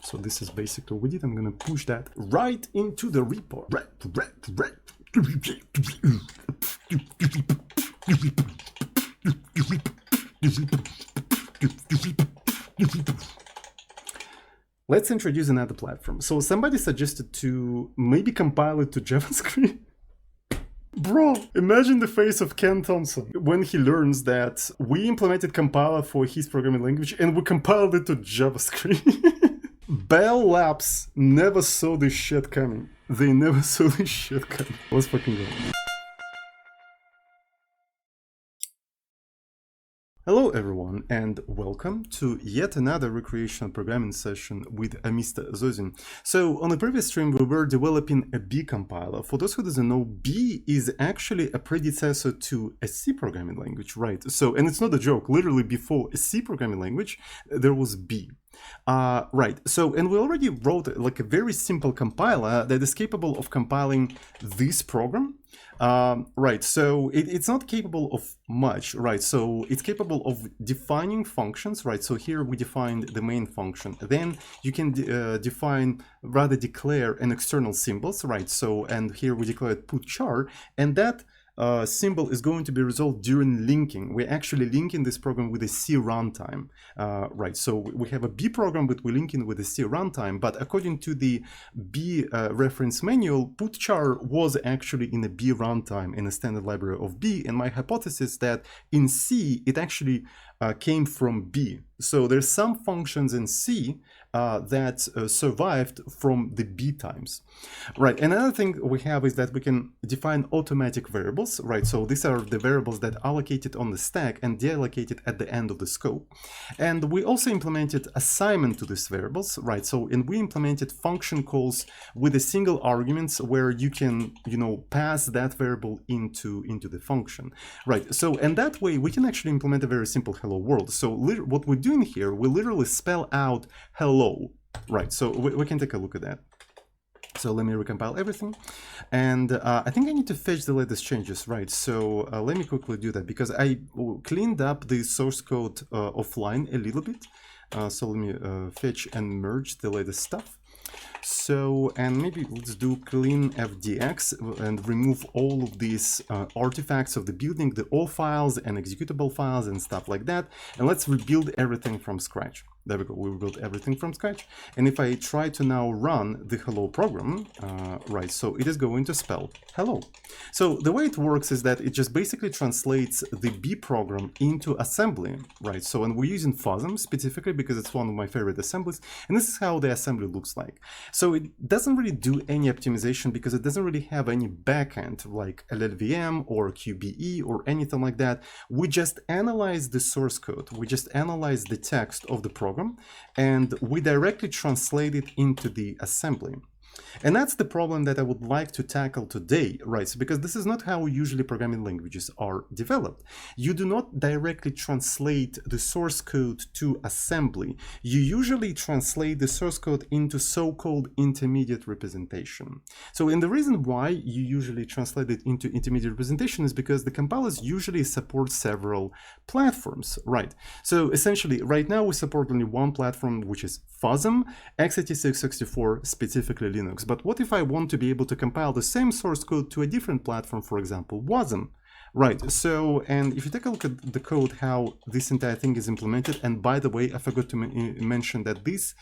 So this is basically what we did. I'm gonna push that right into the repo. Let's introduce another platform. So somebody suggested to maybe compile it to JavaScript. Bro, imagine the face of Ken Thompson when he learns that we implemented compiler for his programming language and we compiled it to JavaScript. Bell Labs never saw this shit coming. They never saw this shit coming. Let's fucking go. Hello everyone and welcome to yet another recreational programming session with Mr. Zozin. So on the previous stream we were developing a B compiler. For those who doesn't know, B is actually a predecessor to a C programming language, right? So, and it's not a joke, literally before a C programming language there was B. Right, so, and we already wrote like a very simple compiler that is capable of compiling this program. Right, so it's not capable of much, right? So it's capable of defining functions, right? So here we defined the main function. Then you can declare an external symbols, right? So, and here we declared put char, and that symbol is going to be resolved during linking. We're actually linking this program with a C runtime, right? So we have a B program, but we're linking with a C runtime. But according to the B reference manual, put char was actually in a B runtime in a standard library of B. And my hypothesis that in C it actually came from B. So there's some functions in C that survived from the B times. Right, another thing we have is that we can define automatic variables, right? So these are the variables that are allocated on the stack and deallocated at the end of the scope. And we also implemented assignment to these variables, right? So, and we implemented function calls with a single arguments where you can, pass that variable into the function, right? So, and that way we can actually implement a very simple hello world. So what we're doing here, we literally spell out hello, right? So we can take a look at that. So let me recompile everything, and I think I need to fetch the latest changes, right? So let me quickly do that because I cleaned up the source code offline a little bit. So let me fetch and merge the latest stuff. So, and maybe let's do clean fdx and remove all of these artifacts of the building, the O files and executable files and stuff like that. And let's rebuild everything from scratch. There we go, we rebuilt everything from scratch. And if I try to now run the hello program, right, so it is going to spell hello. So the way it works is that it just basically translates the B program into assembly, right? So, and we're using FOSM specifically because it's one of my favorite assemblies. And this is how the assembly looks like. So it doesn't really do any optimization because it doesn't really have any backend like LLVM or QBE or anything like that. We just analyze the source code. We just analyze the text of the program and we directly translate it into the assembly. And that's the problem that I would like to tackle today, right? So because this is not how usually programming languages are developed. You do not directly translate the source code to assembly. You usually translate the source code into so-called intermediate representation. So, and the reason why you usually translate it into intermediate representation is because the compilers usually support several platforms, right? So essentially, right now we support only one platform, which is FOSM, x86-64, specifically Linux. But what if I want to be able to compile the same source code to a different platform, for example, WASM? Right, so, and if you take a look at the code, how this entire thing is implemented, and by the way, I forgot to mention that this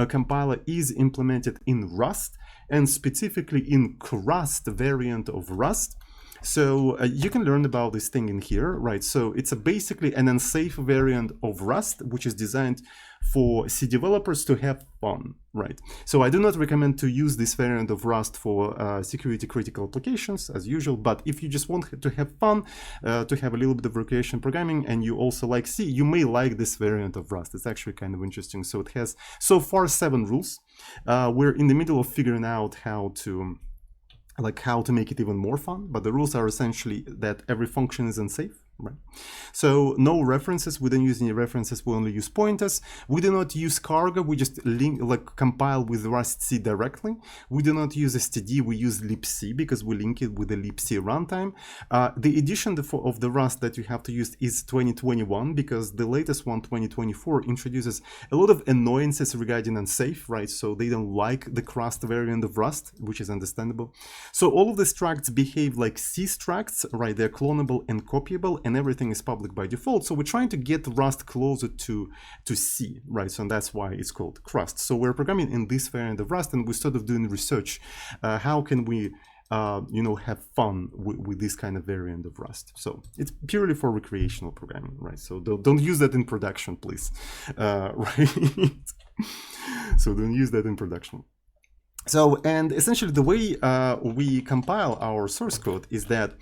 compiler is implemented in Rust, and specifically in Crust variant of Rust. So you can learn about this thing in here, right? So it's basically an unsafe variant of Rust, which is designed for C developers to have fun, right? So I do not recommend to use this variant of Rust for security critical applications as usual, but if you just want to have fun, to have a little bit of recreation programming, and you also like C, you may like this variant of Rust. It's actually kind of interesting. So it has so far 7 rules. We're in the middle of figuring out how to make it even more fun, but the rules are essentially that every function is unsafe, Right. So no references. We don't use any references. We only use pointers. We do not use cargo. We just compile with Rust-C directly. We do not use std. We use libc because we link it with the libc runtime. The edition of the Rust that you have to use is 2021 because the latest one, 2024, introduces a lot of annoyances regarding unsafe, right? So they don't like the Crust variant of Rust, which is understandable. So all of the structs behave like C structs, right? They're clonable and copyable, and everything is public by default. So we're trying to get Rust closer to C, right? So that's why it's called Crust. So we're programming in this variant of Rust, and we're sort of doing research. How can we, have fun with this kind of variant of Rust? So it's purely for recreational programming, right? So don't use that in production, please, right? So don't use that in production. So, and essentially the way we compile our source code is that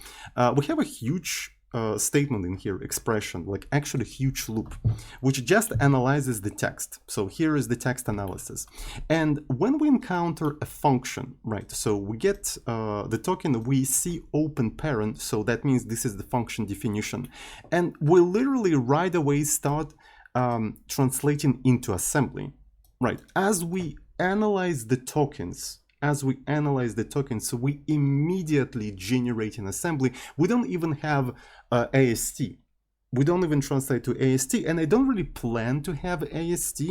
we have a huge statement in here, expression, like actually huge loop, which just analyzes the text. So here is the text analysis. And when we encounter a function, right, so we get the token, we see open parent, so that means this is the function definition. And we literally right away start translating into assembly, right? As we analyze the tokens, so we immediately generate an assembly. We don't even have AST. We don't even translate to AST, and I don't really plan to have AST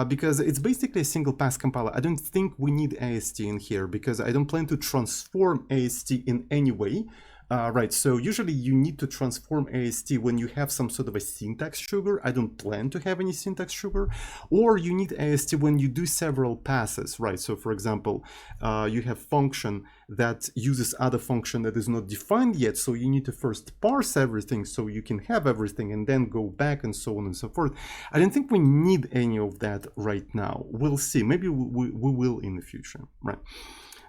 because it's basically a single pass compiler. I don't think we need AST in here because I don't plan to transform AST in any way. Right, so usually you need to transform AST when you have some sort of a syntax sugar. I don't plan to have any syntax sugar. Or you need AST when you do several passes, right? So for example, you have function that uses other function that is not defined yet. So you need to first parse everything so you can have everything and then go back and so on and so forth. I don't think we need any of that right now. We'll see. Maybe we will in the future, right?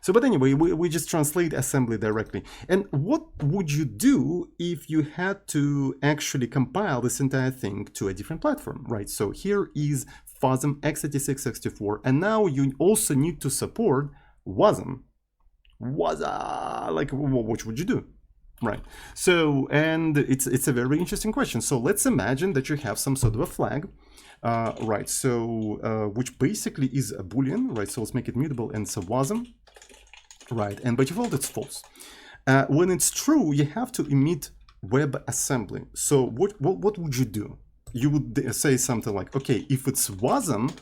So, but anyway, we just translate assembly directly. And what would you do if you had to actually compile this entire thing to a different platform, right? So here is FASM x86-64, and now you also need to support WASM. Like, what would you do? Right. So, and it's a very interesting question. So let's imagine that you have some sort of a flag. Right, so which basically is a Boolean, right? So let's make it mutable, and so WASM. Right, and by default it's false. When it's true, you have to emit WebAssembly. So what would you do? You would say something like, okay, if it's WASM,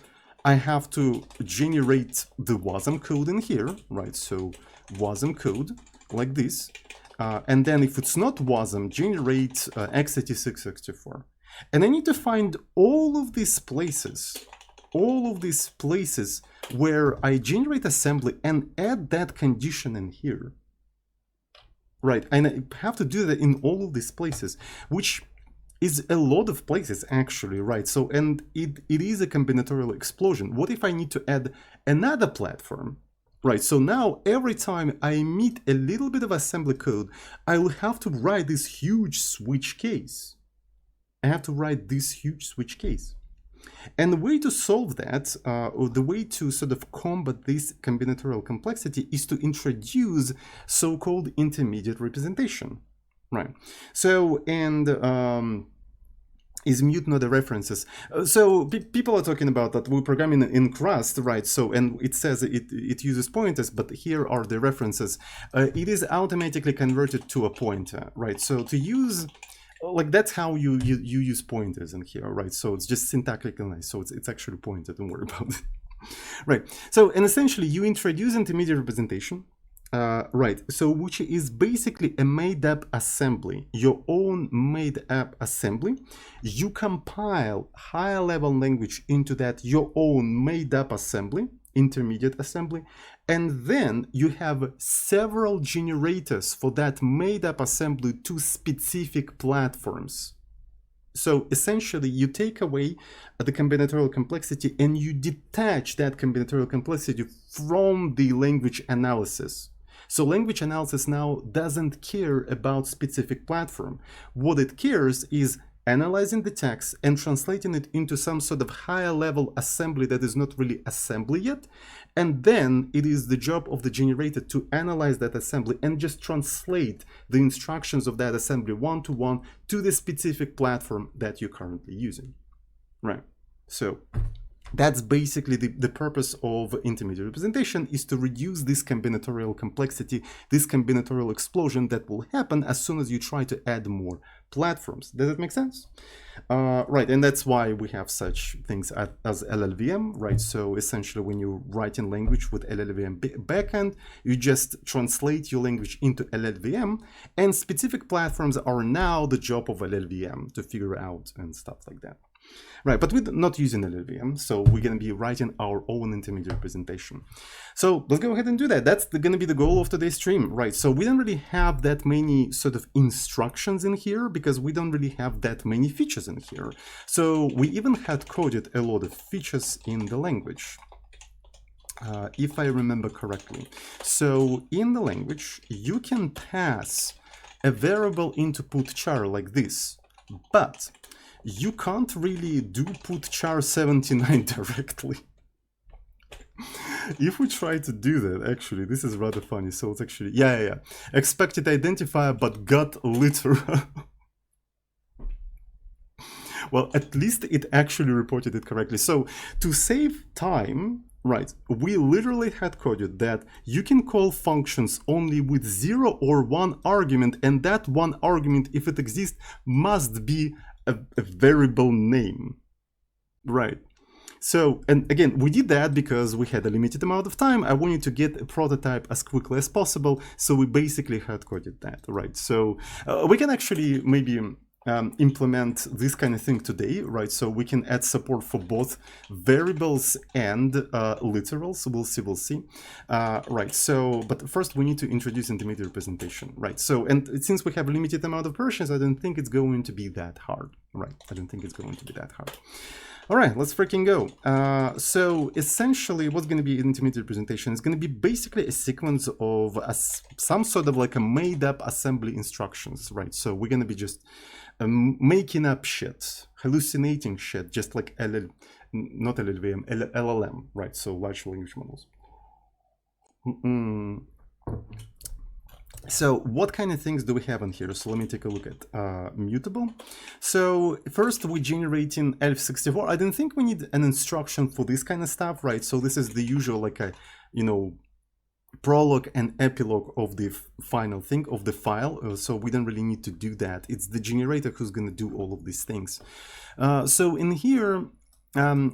I have to generate the WASM code in here, right? So WASM code like this, and then if it's not WASM, generate x86-64. And I need to find all of these places where I generate assembly and add that condition in here. Right, and I have to do that in all of these places, which is a lot of places actually, right? So, and it is a combinatorial explosion. What if I need to add another platform? Right, so now every time I emit a little bit of assembly code, I will have to write this huge switch case. And the way to solve that, or the way to sort of combat this combinatorial complexity, is to introduce so-called intermediate representation, right? So, and is mute not a references? So people are talking about that we're programming in Crust, right? So, and it says it uses pointers, but here are the references. It is automatically converted to a pointer, right? So to use, like, that's how you use pointers in here, right? So it's just syntactically nice. So it's actually pointed, don't worry about it. Right, so, and essentially you introduce intermediate representation, right, so which is basically a made-up assembly, your own made-up assembly. You compile higher level language into that, your own made-up assembly, intermediate assembly, and then you have several generators for that made-up assembly to specific platforms. So essentially you take away the combinatorial complexity and you detach that combinatorial complexity from the language analysis. So language analysis now doesn't care about specific platform. What it cares is analyzing the text and translating it into some sort of higher level assembly that is not really assembly yet. And then it is the job of the generator to analyze that assembly and just translate the instructions of that assembly one-to-one to the specific platform that you're currently using. Right. So that's basically the purpose of intermediate representation, is to reduce this combinatorial complexity, this combinatorial explosion that will happen as soon as you try to add more platforms. Does that make sense? Right, and that's why we have such things as LLVM, right? So essentially when you write in language with LLVM backend, you just translate your language into LLVM, and specific platforms are now the job of LLVM to figure out and stuff like that. Right, but we're not using LLVM, so we're going to be writing our own intermediate representation. So let's go ahead and do that. That's going to be the goal of today's stream, right? So we don't really have that many sort of instructions in here because we don't really have that many features in here. So we even had coded a lot of features in the language, if I remember correctly. So in the language, you can pass a variable into put char like this, but you can't really do put char 79 directly. If we try to do that, actually, this is rather funny. So it's actually, yeah. Expected identifier, but got literal. Well, at least it actually reported it correctly. So to save time, right, we literally had coded that you can call functions only with 0 or 1 argument, and that one argument, if it exists, must be a variable name, right? So, and again, we did that because we had a limited amount of time. I wanted to get a prototype as quickly as possible, so we basically hard coded that, right? So we can actually maybe implement this kind of thing today, right? So we can add support for both variables and literals. We'll see. Right. So, but first we need to introduce intermediate representation, right? So, and since we have a limited amount of versions, I don't think it's going to be that hard, right? I don't think it's going to be that hard. All right, let's freaking go. So essentially what's going to be intermediate representation is going to be basically a sequence of some sort of like a made up assembly instructions, right? So we're going to be just making up shit, hallucinating shit, just like not LLVM, LLM, right? So large language models. So what kind of things do we have in here? So let me take a look at mutable. So first we're generating ELF64. I don't think we need an instruction for this kind of stuff, right? So this is the usual like a, you know, prologue and epilogue of the final thing of the file. So we don't really need to do that. It's the generator who's going to do all of these things. So in here,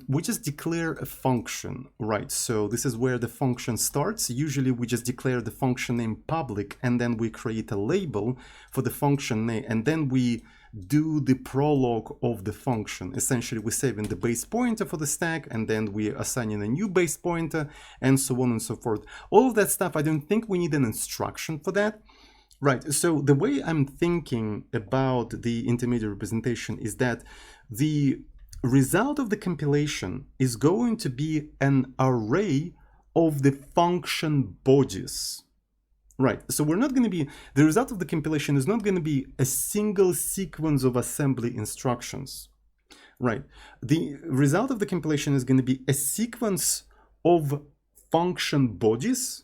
we just declare a function, right? So this is where the function starts. Usually we just declare the function name public, and then we create a label for the function name, and then we do the prologue of the function. Essentially we're saving the base pointer for the stack, and then we're assigning a new base pointer, and so on and so forth. All of that stuff, I don't think we need an instruction for that. Right, so the way I'm thinking about the intermediate representation is that the result of the compilation is going to be an array of the function bodies. Right, so we're not going to be, the result of the compilation is not going to be a single sequence of assembly instructions. Right, the result of the compilation is going to be a sequence of function bodies,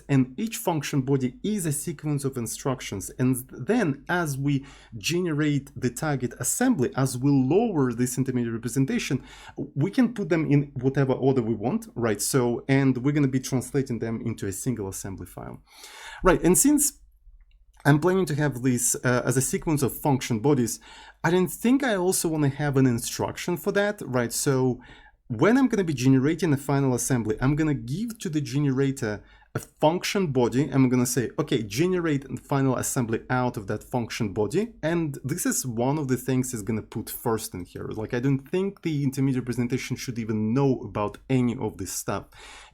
and each function body is a sequence of instructions. And then as we generate the target assembly, as we lower this intermediate representation, we can put them in whatever order we want, right? So, and we're going to be translating them into a single assembly file, right? And since I'm planning to have this as a sequence of function bodies, I don't think I also want to have an instruction for that, right? So when I'm going to be generating a final assembly, I'm going to give to the generator a function body. I'm going to say, okay, generate the final assembly out of that function body. And this is one of the things it's going to put first in here. Like, I don't think the intermediate representation should even know about any of this stuff.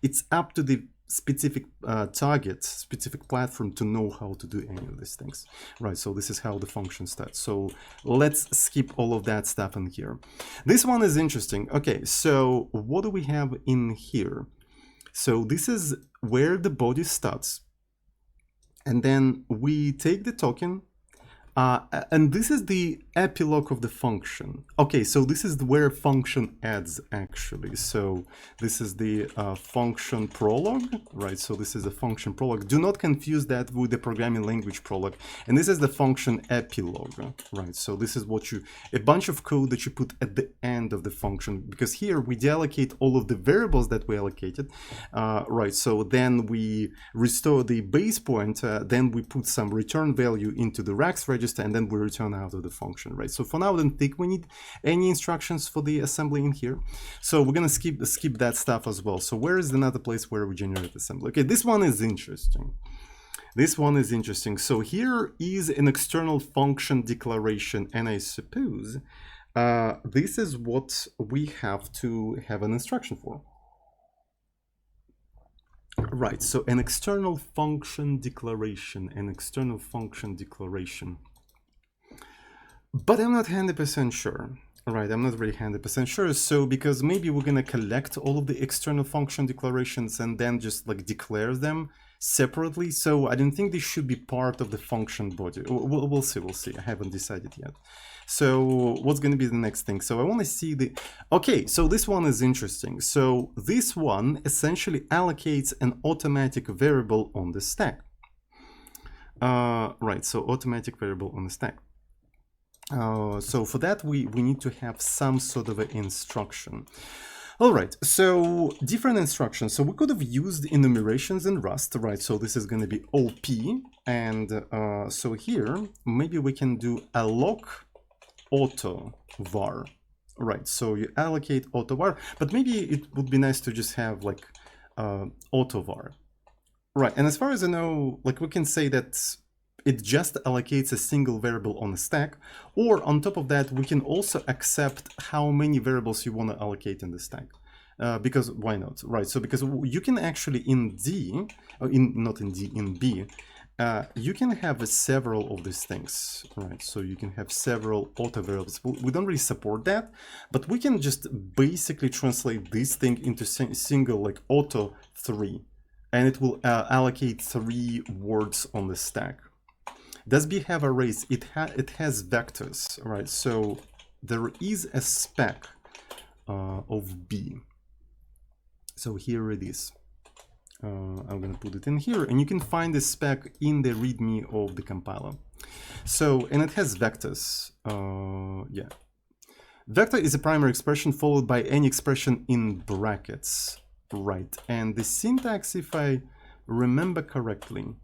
It's up to the specific target, specific platform to know how to do any of these things, right? So this is how the function starts. So let's skip all of that stuff in here. This one is interesting. Okay, so what do we have in here? So this is where the body starts, and then we take the token, And this is the epilogue of the function. Okay, so this is where function adds actually. So this is the function prologue, right? So this is a function prologue. Do not confuse that with the programming language prologue. And this is the function epilogue, right? So this is what a bunch of code that you put at the end of the function, because here we deallocate all of the variables that we allocated, right? So then we restore the base pointer, then we put some return value into the rax register, and then we return out of the function, right? So for now, I don't think we need any instructions for the assembly in here. So we're gonna skip that stuff as well. So where is another place where we generate assembly? Okay, this one is interesting. This one is interesting. So here is an external function declaration, and I suppose this is what we have to have an instruction for. Right, so an external function declaration, But I'm not 100% sure. Right, I'm not really 100% sure. So because maybe we're gonna collect all of the external function declarations and then just like declare them separately. So I don't think they should be part of the function body. We'll see. I haven't decided yet. So what's going to be the next thing? So I want to see okay, so this one is interesting. So this one essentially allocates an automatic variable on the stack. Right, so automatic variable on the stack. So for that, we need to have some sort of an instruction. All right, so different instructions. So we could have used enumerations in Rust, right? So this is going to be OP. And so here, maybe we can do alloc auto var, right? So you allocate auto var, but maybe it would be nice to just have like auto var, right? And as far as I know, like we can say that it just allocates a single variable on the stack, or on top of that, we can also accept how many variables you want to allocate in the stack. Because why not, right? So because you can actually in B, you can have several of these things, right? So you can have several auto variables. We don't really support that, but we can just basically translate this thing into single like auto 3, and it will allocate 3 words on the stack. Does B have arrays? It has vectors, right? So there is a spec of B. So here it is. I'm going to put it in here, and you can find the spec in the README of the compiler. So, and it has vectors. Yeah. Vector is a primary expression followed by any expression in brackets, right? And the syntax, if I remember correctly,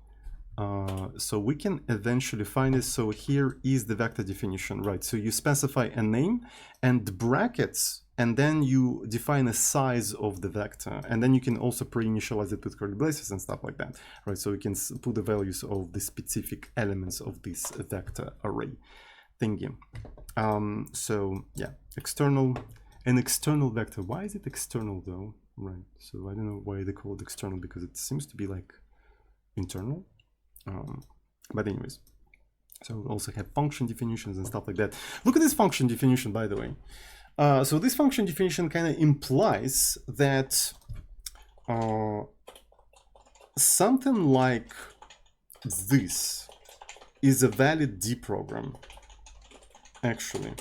so we can eventually find it. So here is the vector definition, right? So you specify a name and brackets, and then you define a size of the vector, and then you can also pre-initialize it with curly braces and stuff like that, right? So you can put the values of the specific elements of this vector array thingy. So yeah, an external vector. Why is it external though? Right, so I don't know why they call it external, because it seems to be like internal. But anyways, so we also have function definitions and stuff like that. Look at this function definition, by the way. So this function definition kind of implies that something like this is a valid D program, actually.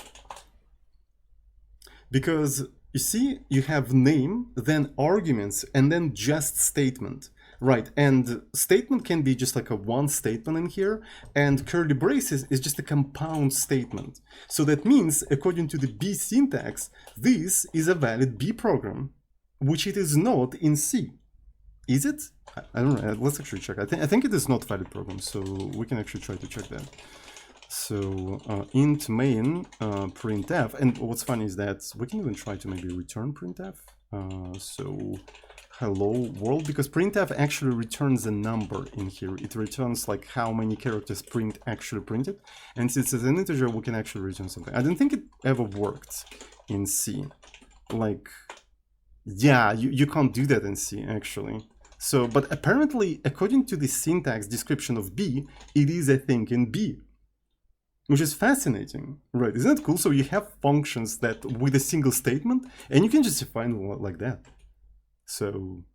Because you see, you have name, then arguments, and then just statement. Right, and statement can be just like a one statement in here, and curly braces is just a compound statement. So that means, according to the B syntax, this is a valid B program, which it is not in C. Is it? I don't know. Let's actually check. I think it is not valid program, so we can actually try to check that. So int main printf, and what's funny is that we can even try to maybe return printf. So hello world, because printf actually returns a number in here. It returns like how many characters print actually printed, and since it's an integer, we can actually return something. I don't think it ever worked in C. Like, yeah, you can't do that in C actually. So, but apparently, according to the syntax description of B, it is a thing in B, which is fascinating, right? Isn't that cool? So you have functions that with a single statement, and you can just define them like that. So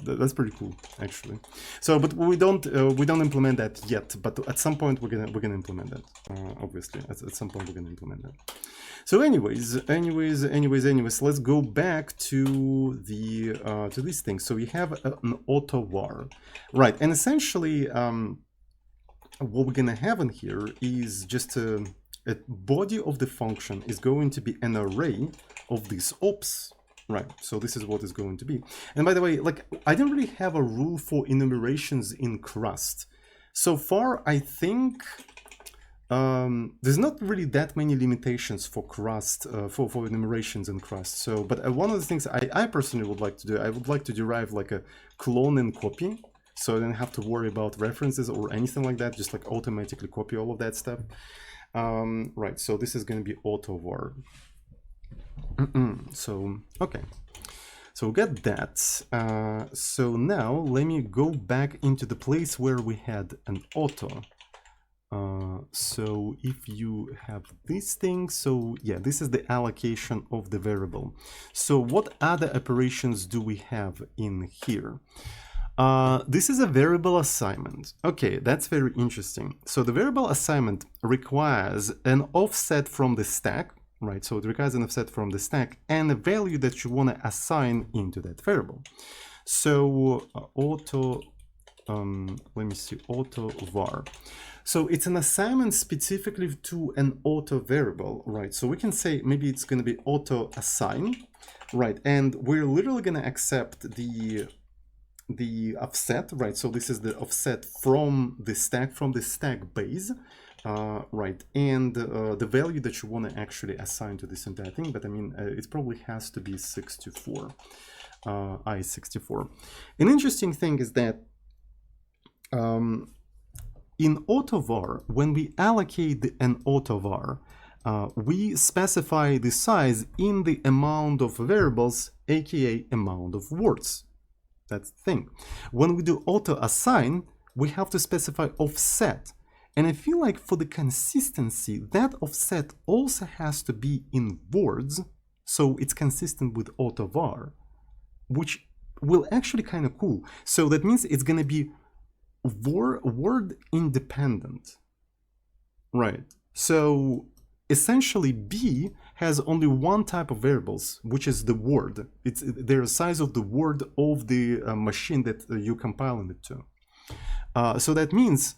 That's pretty cool, actually. So, but we don't implement that yet. But at some point we're gonna implement that. Obviously, at some point we're gonna implement that. So, anyways, let's go back to the to this thing. So we have an auto var, right? And essentially, what we're gonna have in here is just a body of the function is going to be an array of these ops. Right, so this is what it's going to be. And by the way, like, I don't really have a rule for enumerations in Crust. So far, I think there's not really that many limitations for Crust, for enumerations in Crust. So, but one of the things I personally would like to do, I would like to derive like a clone and copy. So I don't have to worry about references or anything like that, just like automatically copy all of that stuff. Right, so this is going to be auto var. So, okay, so we got that. So now let me go back into the place where we had an auto. So if you have this thing, so yeah, this is the allocation of the variable. So what other operations do we have in here? This is a variable assignment. Okay, that's very interesting. So the variable assignment requires an offset from the stack. Right, so it requires an offset from the stack and a value that you want to assign into that variable. So auto, let me see, auto var. So it's an assignment specifically to an auto variable, right? So we can say maybe it's going to be auto assign, right? And we're literally going to accept the offset, right? So this is the offset from the stack base. Right, and the value that you want to actually assign to this entire thing, but I mean, it probably has to be 64, I64. An interesting thing is that in autovar, when we allocate an autovar, we specify the size in the amount of variables, aka amount of words. That's the thing. When we do auto assign, we have to specify offset. And I feel like for the consistency, that offset also has to be in words, so it's consistent with autovar, which will actually kind of cool. So that means it's going to be word independent, right? So essentially B has only one type of variables, which is the word. It's the size of the word of the machine that you're compiling it to. So that means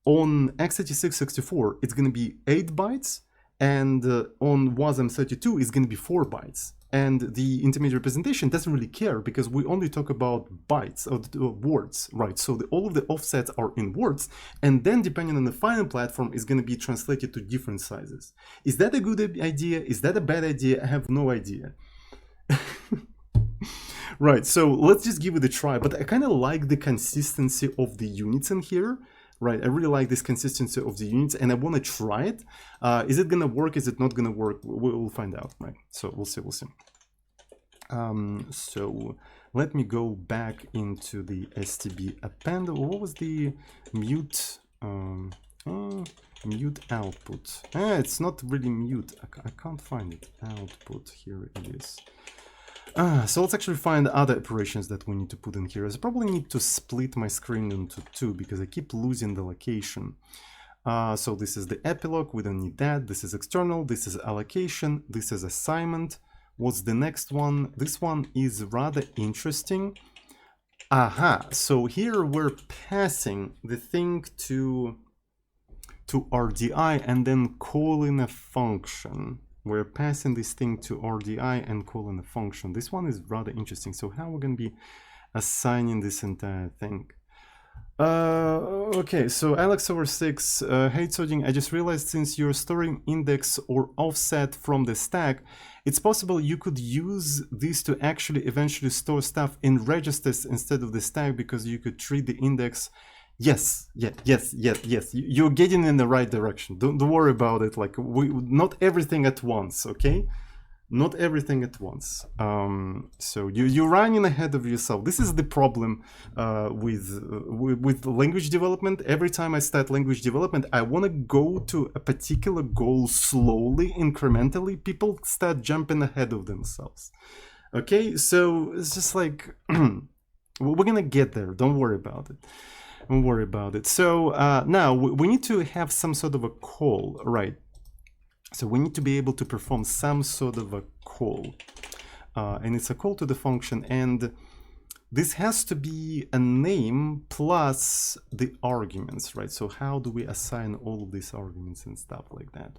on x86-64, it's going to be 8 bytes, and on WASM32, it's going to be 4 bytes. And the intermediate representation doesn't really care because we only talk about bytes or words, right? So all of the offsets are in words, and then depending on the final platform, is going to be translated to different sizes. Is that a good idea? Is that a bad idea? I have no idea. Right, so let's just give it a try. But I kind of like the consistency of the units in here. Right, I really like this consistency of the units, and I want to try it. Is it gonna work? Is it not gonna work? We'll find out, right? So we'll see. So let me go back into the stb append. What was the mute? Mute output. It's not really mute. I can't find it. Output. Here it is. So let's actually find other operations that we need to put in here. I probably need to split my screen into two because I keep losing the location. So this is the epilogue, we don't need that. This is external, this is allocation, this is assignment. What's the next one? This one is rather interesting. Aha, so here we're passing the thing to RDI and then calling a function. We're passing this thing to RDI and calling a function. This one is rather interesting. So how we're going to be assigning this entire thing? Okay, so Alex/6, hey Tsoding, I just realized since you're storing index or offset from the stack, it's possible you could use this to actually eventually store stuff in registers instead of the stack because you could treat the index. Yes, yes. You're getting in the right direction. Don't worry about it. Like not everything at once, okay? Not everything at once. So you're running ahead of yourself. This is the problem with language development. Every time I start language development, I want to go to a particular goal slowly, incrementally. People start jumping ahead of themselves. Okay, so it's just like We're gonna get there. Don't worry about it. Don't worry about it. So now we need to have some sort of a call, right? So we need to be able to perform some sort of a call. And it's a call to the function, and this has to be a name plus the arguments, right? So how do we assign all of these arguments and stuff like that?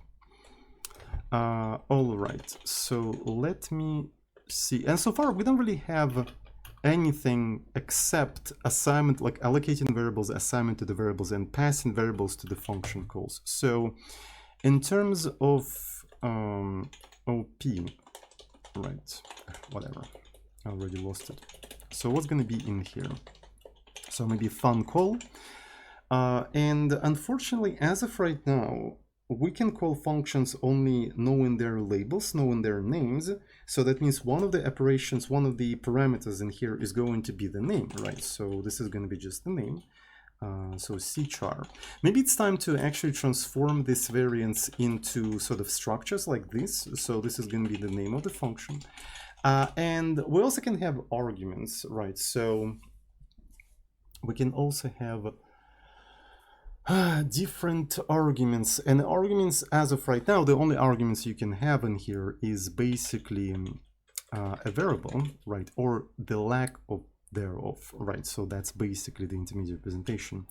All right, so let me see. And so far we don't really have anything except assignment, like allocating variables, assignment to the variables, and passing variables to the function calls. So in terms of OP, right, whatever, I already lost it. So what's going to be in here? So maybe fun call. And unfortunately, as of right now, we can call functions only knowing their labels, knowing their names. So that means one of the operations, one of the parameters in here is going to be the name, right? So this is going to be just the name. So cchar. Maybe it's time to actually transform this variance into sort of structures like this. So this is going to be the name of the function. And we also can have arguments, right? So we can also have different arguments, and arguments as of right now, the only arguments you can have in here is basically a variable, right, or the lack of thereof, right? So that's basically the intermediate representation.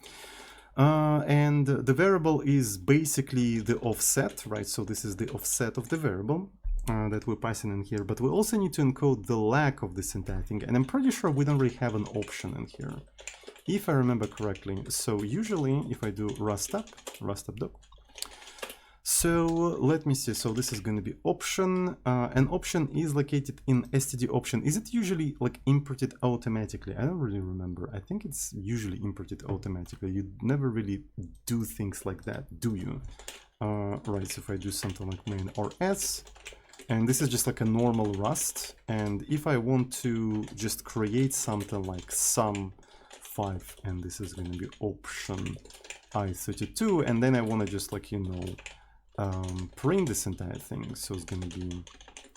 And the variable is basically the offset, right? So this is the offset of the variable that we're passing in here, but we also need to encode the lack of this entire thing, and I'm pretty sure we don't really have an option in here, if I remember correctly. So usually if I do rust up doc. So let me see. So this is going to be option. An option is located in std option. Is it usually like imported automatically? I don't really remember. I think it's usually imported automatically. You never really do things like that, do you? Right. So if I do something like main or s, and this is just like a normal Rust. And if I want to just create something like sum 5, and this is going to be option I32, and then I want to just like, you know, print this entire thing. So it's going to be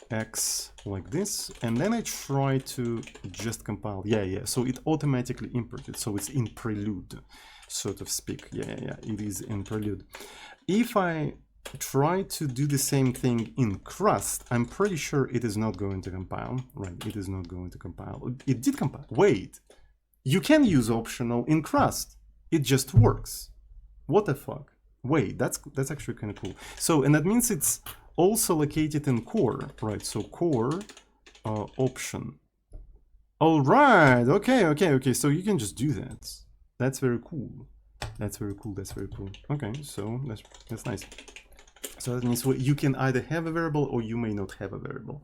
X like this, and then I try to just compile. Yeah. So it automatically imported. So it's in prelude, so to speak. Yeah. It is in prelude. If I try to do the same thing in Crust, I'm pretty sure it is not going to compile, right? It is not going to compile. It did compile. Wait, you can use optional in Crust. It just works. What the fuck? Wait, that's actually kind of cool. So, and that means it's also located in core, right? So core option. All right. Okay. So you can just do that. That's very cool. That's very cool. Okay, so that's nice. So that means you can either have a variable or you may not have a variable.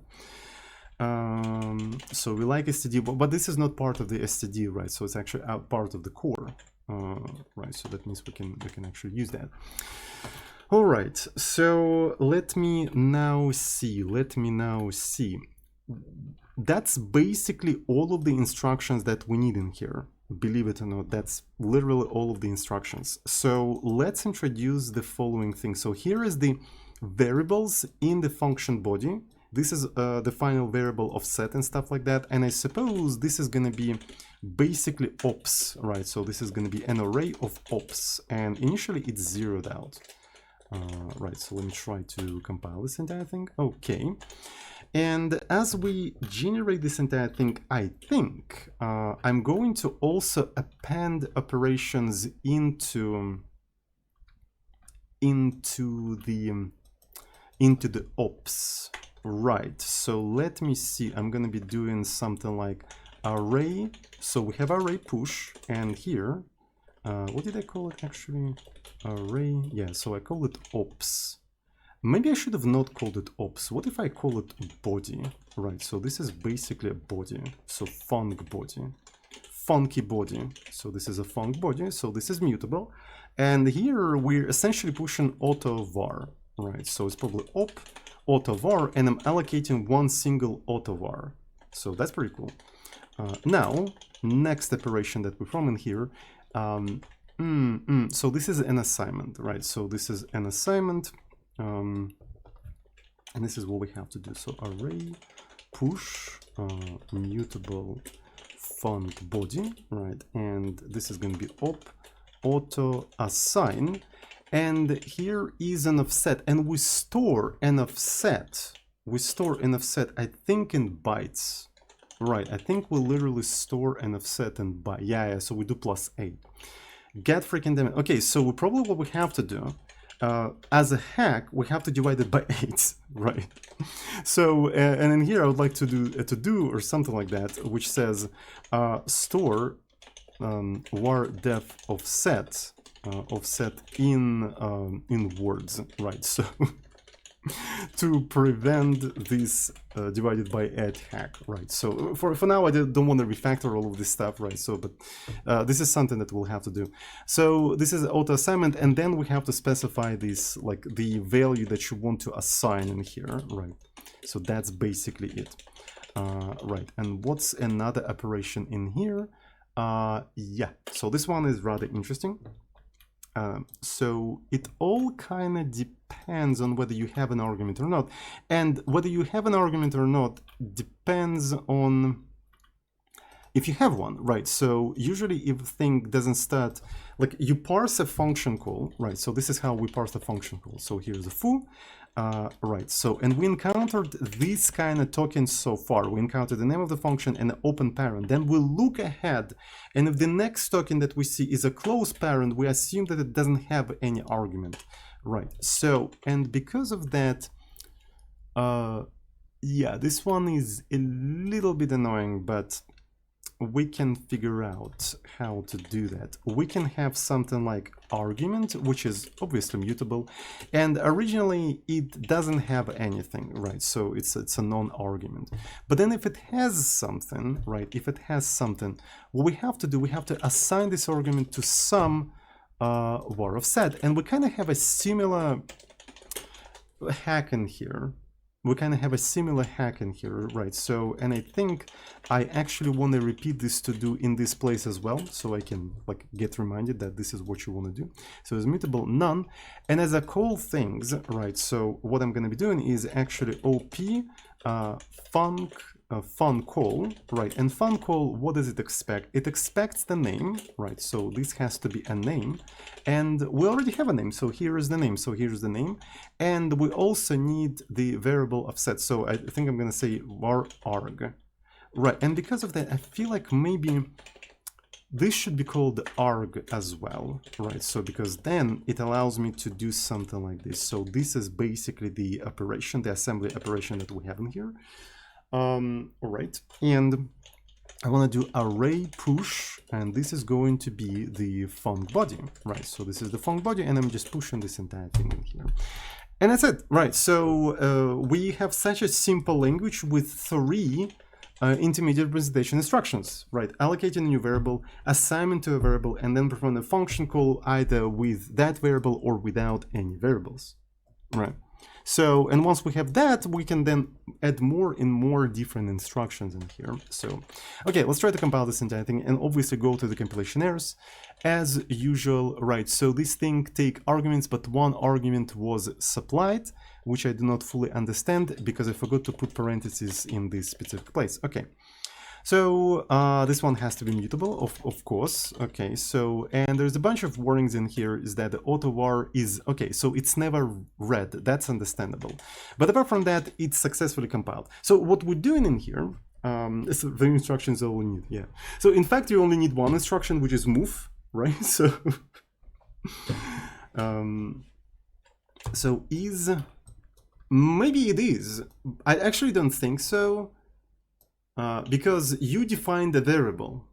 So we like std, but this is not part of the std, right? So it's actually part of the core, right? So that means we can actually use that. All right. So let me now see. That's basically all of the instructions that we need in here. Believe it or not, that's literally all of the instructions. So let's introduce the following thing. So here is the variables in the function body. This is the final variable of set and stuff like that. And I suppose this is going to be basically ops, right? So this is going to be an array of ops, and initially it's zeroed out. Right, so let me try to compile this entire thing. Okay. And as we generate this entire thing, I think I'm going to also append operations into the ops. Right, so let me see. I'm going to be doing something like array. So we have array push, and here, what did I call it actually? Array. Yeah, so I call it ops. Maybe I should have not called it ops. What if I call it body? Right, so this is basically a body. So func body, funky body. So this is a func body. So this is mutable. And here we're essentially pushing auto var, right? So it's probably op auto var, and I'm allocating one single auto var. So that's pretty cool. Now, next operation that we perform in here. So this is an assignment, right? So this is an assignment. And this is what we have to do. So array push mutable font body, right? And this is going to be auto assign. And here is an offset, and we store an offset. We store an offset, I think, in bytes. Right, I think we literally store an offset in bytes. Yeah, so we do +8. Get freaking damn it. Okay, so probably what we have to do, as a hack, we have to divide it by 8, right? So, and in here I would like to do or something like that, which says store var def offset in words, right? So to prevent this divided by 8 hack, right? So for now I don't want to refactor all of this stuff, right? So but this is something that we'll have to do. So this is auto assignment, and then we have to specify this, like the value that you want to assign in here, right? So that's basically it, right? And what's another operation in here? Yeah, so this one is rather interesting. So it all kind of depends on whether you have an argument or not. And whether you have an argument or not depends on if you have one, right? So usually if a thing doesn't start, like you parse a function call, right? So this is how we parse the function call. So here's a foo. Right, so, and we encountered this kind of tokens so far. We encountered the name of the function and an open parent. Then we look ahead, and if the next token that we see is a closed parent, we assume that it doesn't have any argument. Right, so, and because of that, yeah, this one is a little bit annoying, but we can figure out how to do that. We can have something like argument, which is obviously mutable, and originally it doesn't have anything, right? So it's a non-argument. But then if it has something, right? If it has something, what we have to do, we have to assign this argument to some var offset, and we kind of have a similar hack in here. We kind of have a similar hack in here, right? So, and I think I actually want to repeat this to do in this place as well, so I can like get reminded that this is what you want to do. So it's mutable none, and as I call things, right? So what I'm going to be doing is actually op fun call, right? And fun call, what does it expect? It expects the name, right? So this has to be a name, and we already have a name. So here is the name. So here's the name, and we also need the variable offset. So I think I'm going to say var arg, right? And because of that, I feel like maybe this should be called arg as well, right? So because then it allows me to do something like this. So this is basically the operation, the assembly operation that we have in here. All right, and I want to do array push, and this is going to be the func body, right? So this is the func body, and I'm just pushing this entire thing in here. And that's it, right? So we have such a simple language with 3 intermediate representation instructions, right? Allocating a new variable, assignment to a variable, and then perform a function call either with that variable or without any variables, right? So, and once we have that, we can then add more and more different instructions in here. So, okay, let's try to compile this entire thing and obviously go to the compilation errors as usual, right? So this thing take arguments, but one argument was supplied, which I do not fully understand because I forgot to put parentheses in this specific place. Okay. So this one has to be mutable, of course. Okay, so, and there's a bunch of warnings in here is that the auto var is, okay, so it's never read. That's understandable. But apart from that, it's successfully compiled. So what we're doing in here, is the instructions all we need, yeah. So in fact, you only need one instruction, which is move, right? So, so is, maybe it is. I actually don't think so. Because you defined a variable,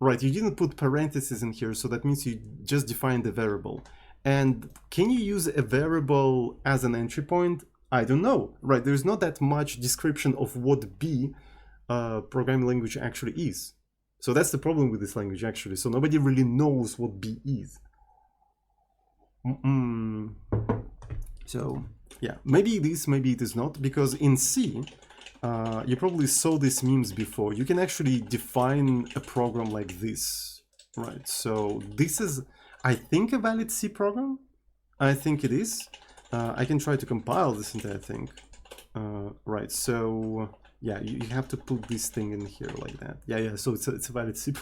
right? You didn't put parentheses in here, so that means you just defined the variable. And can you use a variable as an entry point? I don't know, right? There's not that much description of what B programming language actually is. So that's the problem with this language, actually. So nobody really knows what B is. So yeah, maybe it is, maybe it is not, because in C, you probably saw these memes before. You can actually define a program like this, right? So this is, I think, a valid C program. I think it is. I can try to compile this entire thing. Right, so Yeah, you have to put this thing in here like that. Yeah, so it's a valid C.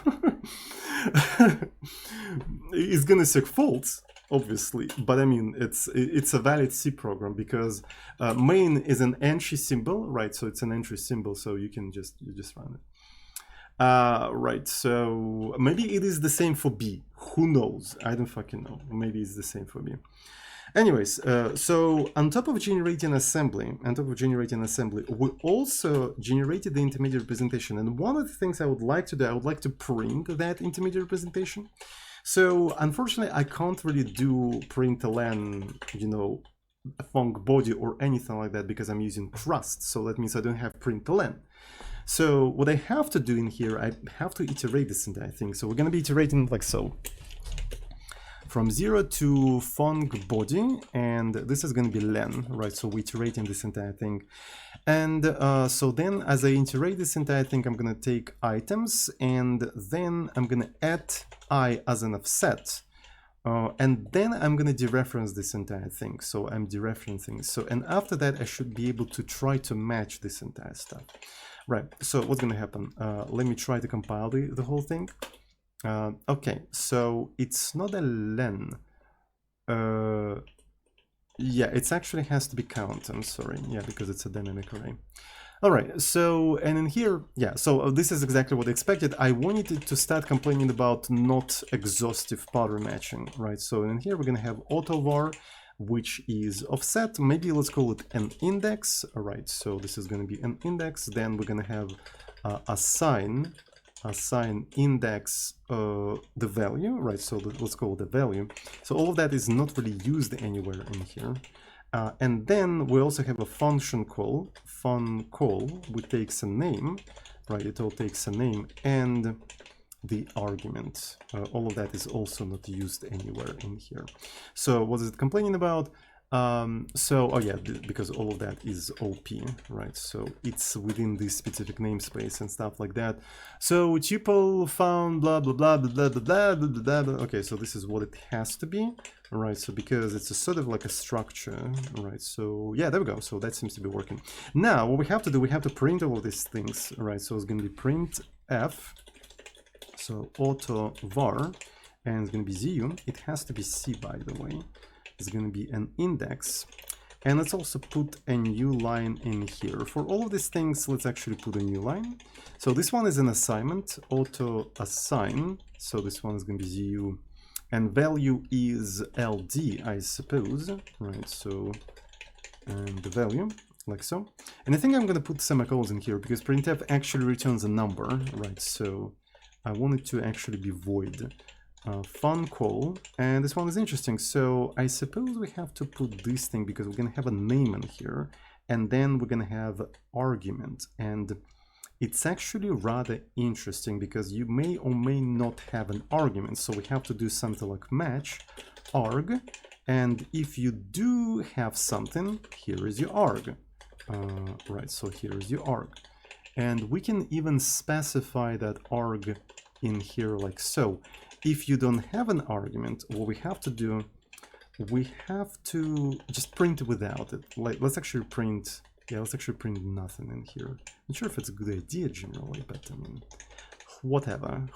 It's gonna check faults, obviously, but I mean, it's a valid C program because main is an entry symbol, right? So it's an entry symbol, so you just run it. Right, so maybe it is the same for B. Who knows? I don't fucking know. Maybe it's the same for B. Anyways, so on top of generating assembly, we also generated the intermediate representation. And one of the things I would like to do, I would like to print that intermediate representation. So unfortunately, I can't really do println, you know, func body or anything like that because I'm using Crust. So that means I don't have println. So what I have to do in here, I have to iterate this entire thing. So we're going to be iterating like so. From 0 to func body, and this is going to be len, right? So we're iterating this entire thing. And so then as I iterate this entire thing, I'm going to take items, and then I'm going to add I as an offset. And then I'm going to dereference this entire thing. So I'm dereferencing. So, and after that, I should be able to try to match this entire stuff. Right, so what's going to happen? Let me try to compile the whole thing. Okay, so it's not a len. Yeah, it actually has to be count. I'm sorry. Yeah, because it's a dynamic array. All right, so, and in here, yeah, so this is exactly what I expected. I wanted it to start complaining about not exhaustive pattern matching, right? So in here, we're going to have auto-var, which is offset. Maybe let's call it an index. All right, so this is going to be an index. Then we're going to have assign index the value, right? So let's call it the value. So all of that is not really used anywhere in here. And then we also have a function call, fun call, which takes a name, right? It all takes a name and the argument. All of that is also not used anywhere in here. So what is it complaining about? Oh yeah, because all of that is OP, right? So it's within this specific namespace and stuff like that. So tuple found blah blah blah blah blah blah blah blah blah. Okay, so this is what it has to be, right? So because it's a sort of like a structure, right? So yeah, there we go. So that seems to be working. Now what we have to do, we have to print all of these things, right? So it's going to be print f. So auto var, and it's going to be zu. It has to be C, by the way. It's going to be an index, and let's also put a new line in here. For all of these things, let's actually put a new line. So this one is an assignment, auto assign. So this one is going to be zu, and value is ld, I suppose, right? So, and the value, like so. And I think I'm going to put semicolons in here because printf actually returns a number, right? So I want it to actually be void. Fun call, and this one is interesting. So I suppose we have to put this thing because we're going to have a name in here, and then we're going to have argument. And it's actually rather interesting because you may or may not have an argument. So we have to do something like match arg, and if you do have something, here is your arg. Right, so here is your arg. And we can even specify that arg in here like so. If you don't have an argument, what we have to do, we have to just print without it. Like, let's actually print, yeah, let's actually print nothing in here. Not sure if it's a good idea generally, but I mean, whatever.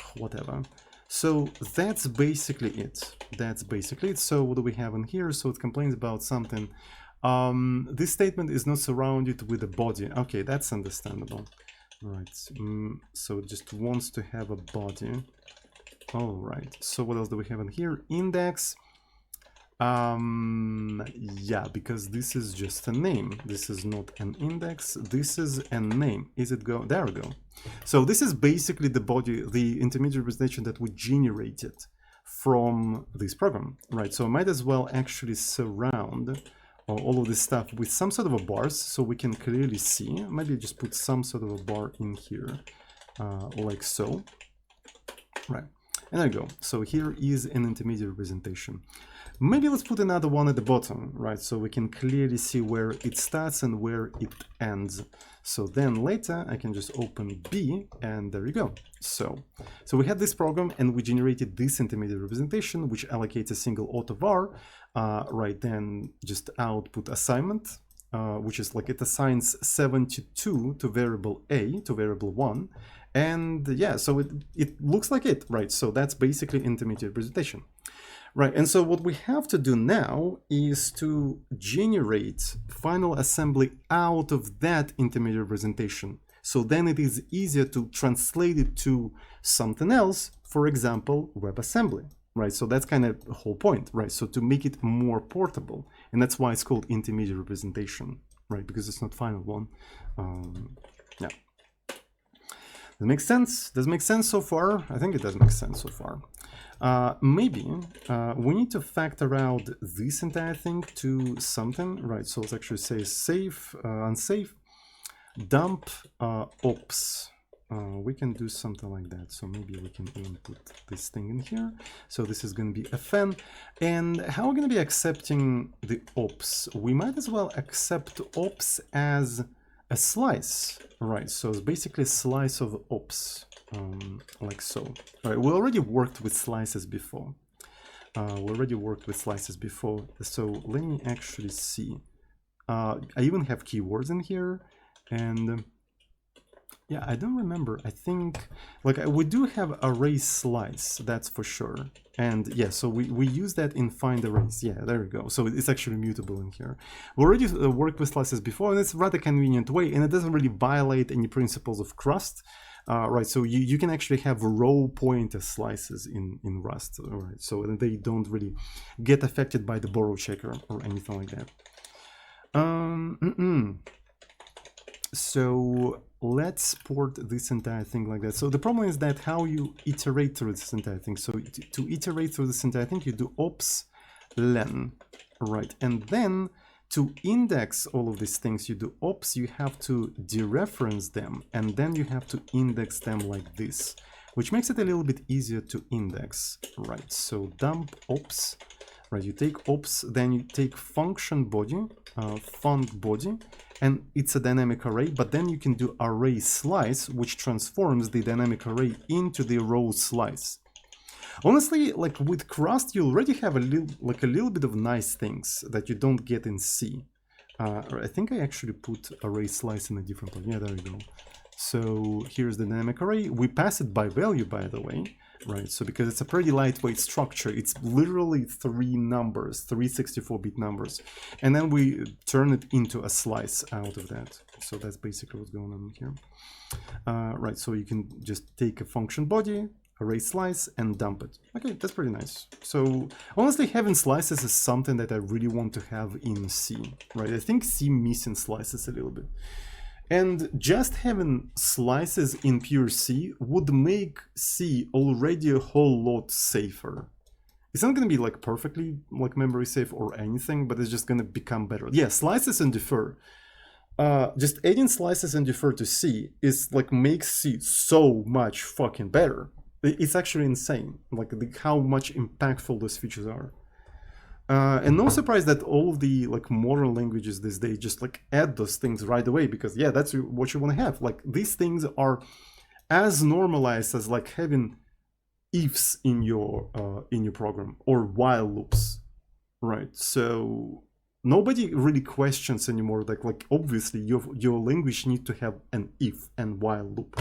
So that's basically it. So what do we have in here? So it complains about something. This statement is not surrounded with a body. Okay, that's understandable. Right, so it just wants to have a body. All right, so what else do we have in here? Index. Yeah, because this is just a name. This is not an index. This is a name. Is it go? There we go. So this is basically the body, the intermediate representation that we generated from this program, right? So I might as well actually surround all of this stuff with some sort of a bars so we can clearly see. Maybe just put some sort of a bar in here, like so, right? And there you go. So here is an intermediate representation. Maybe let's put another one at the bottom, right? So we can clearly see where it starts and where it ends. So then later I can just open B, and there you go. So we had this program and we generated this intermediate representation, which allocates a single auto var, right? Then just output assignment, which is like it assigns 72 to variable a, to variable 1. And yeah, so it looks like it, right? So that's basically intermediate representation. Right, and so what we have to do now is to generate final assembly out of that intermediate representation. So then it is easier to translate it to something else, for example, WebAssembly, right? So that's kind of the whole point, right? So to make it more portable, and that's why it's called intermediate representation, right? Because it's not final one. Yeah. Does it make sense? Does it make sense so far? I think it does make sense so far. Maybe we need to factor out this entire thing to something, right? So let's actually say save, unsafe, dump ops. We can do something like that. So maybe we can even put this thing in here. So this is going to be fn. And how are we going to be accepting the ops? We might as well accept ops as a slice, right? So it's basically a slice of ops. Like so. All right, we already worked with slices before. So let me actually see. I even have keywords in here, and yeah, I don't remember. I think like we do have array slice, that's for sure. And yeah, so we use that in find arrays. Yeah, there we go. So it's actually mutable in here. We already worked with slices before, and it's a rather convenient way, and it doesn't really violate any principles of Crust. Right, so you can actually have row pointer slices in Rust, right? So they don't really get affected by the borrow checker or anything like that. So let's port this entire thing like that. So the problem is that how you iterate through this entire thing. So to iterate through this entire thing, you do ops len, right? And then to index all of these things, you do ops, you have to dereference them, and then you have to index them like this, which makes it a little bit easier to index, right? So dump ops, right? You take ops, then you take function body, func body, and it's a dynamic array, but then you can do array slice, which transforms the dynamic array into the row slice. Honestly, like with Crust, you already have a little bit of nice things that you don't get in C. I think I actually put array slice in a different one. Yeah, there we go. So here's the dynamic array. We pass it by value, by the way, right? So because it's a pretty lightweight structure, it's literally 3 numbers, 3 64-bit numbers, and then we turn it into a slice out of that. So that's basically what's going on here. Right, so you can just take a function body, array slice, and dump it. Okay, that's pretty nice. So honestly, having slices is something that I really want to have in C, right? I think C missing slices a little bit. And just having slices in pure C would make C already a whole lot safer. It's not going to be like perfectly like memory safe or anything, but it's just going to become better. Yeah, slices and defer. Just adding slices and defer to C is like makes C so much fucking better. It's actually insane, like how much impactful those features are. And no surprise that all of the like modern languages these days just like add those things right away, because yeah, that's what you want to have. Like these things are as normalized as like having ifs in your program or while loops, right? So nobody really questions anymore. Like obviously your language need to have an if and while loop.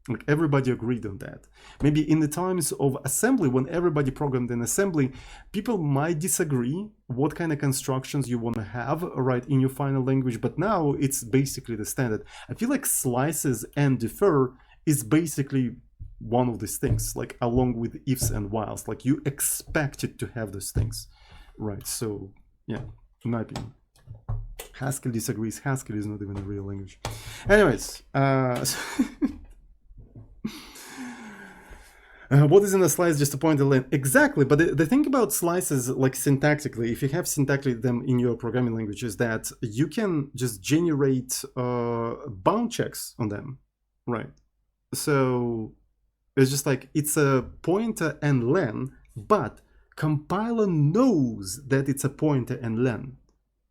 Like everybody agreed on that. Maybe in the times of assembly, when everybody programmed in assembly, people might disagree what kind of constructions you want to have right in your final language, but now it's basically the standard. I feel like slices and defer is basically one of these things, like along with ifs and whiles, like you expect it to have those things, right? So yeah, in my opinion. Haskell disagrees. Haskell is not even a real language. Anyways, what is in a slice? Just a pointer length. Exactly, but the thing about slices, like syntactically, if you have syntactically them in your programming language, is that you can just generate bound checks on them, right? So it's just like it's a pointer and len, but compiler knows that it's a pointer and len.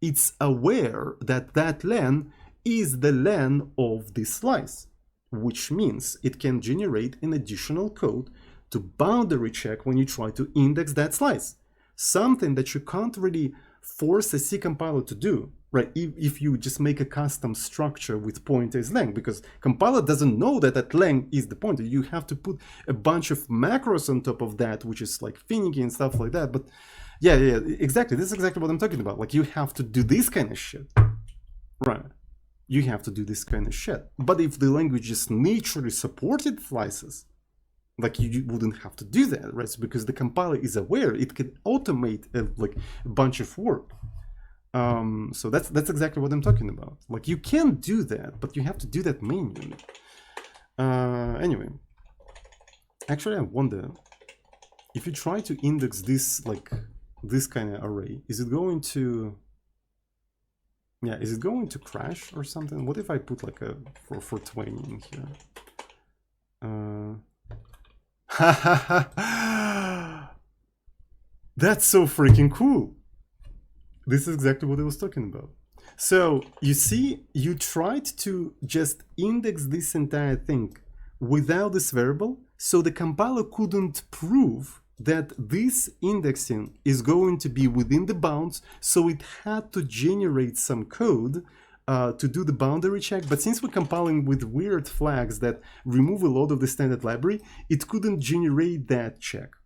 It's aware that that len is the len of this slice, which means it can generate an additional code to boundary check when you try to index that slice. Something that you can't really force a C compiler to do, right? If you just make a custom structure with pointer as length, because compiler doesn't know that that length is the pointer. You have to put a bunch of macros on top of that, which is like finicky and stuff like that. But yeah, exactly. This is exactly what I'm talking about. Like you have to do this kind of shit, right? You have to do this kind of shit. But if the language just naturally supported slices, like you wouldn't have to do that, right? So because the compiler is aware, it can automate like a bunch of work. So that's exactly what I'm talking about. Like you can do that, but you have to do that manually. Anyway, actually, I wonder if you try to index this, like this kind of array, is it going to? Yeah, is it going to crash or something? What if I put like a 420 in here? That's so freaking cool. This is exactly what I was talking about. So you see, you tried to just index this entire thing without this variable, so the compiler couldn't prove that this indexing is going to be within the bounds, so it had to generate some code to do the boundary check. But since we're compiling with weird flags that remove a lot of the standard library, it couldn't generate that check.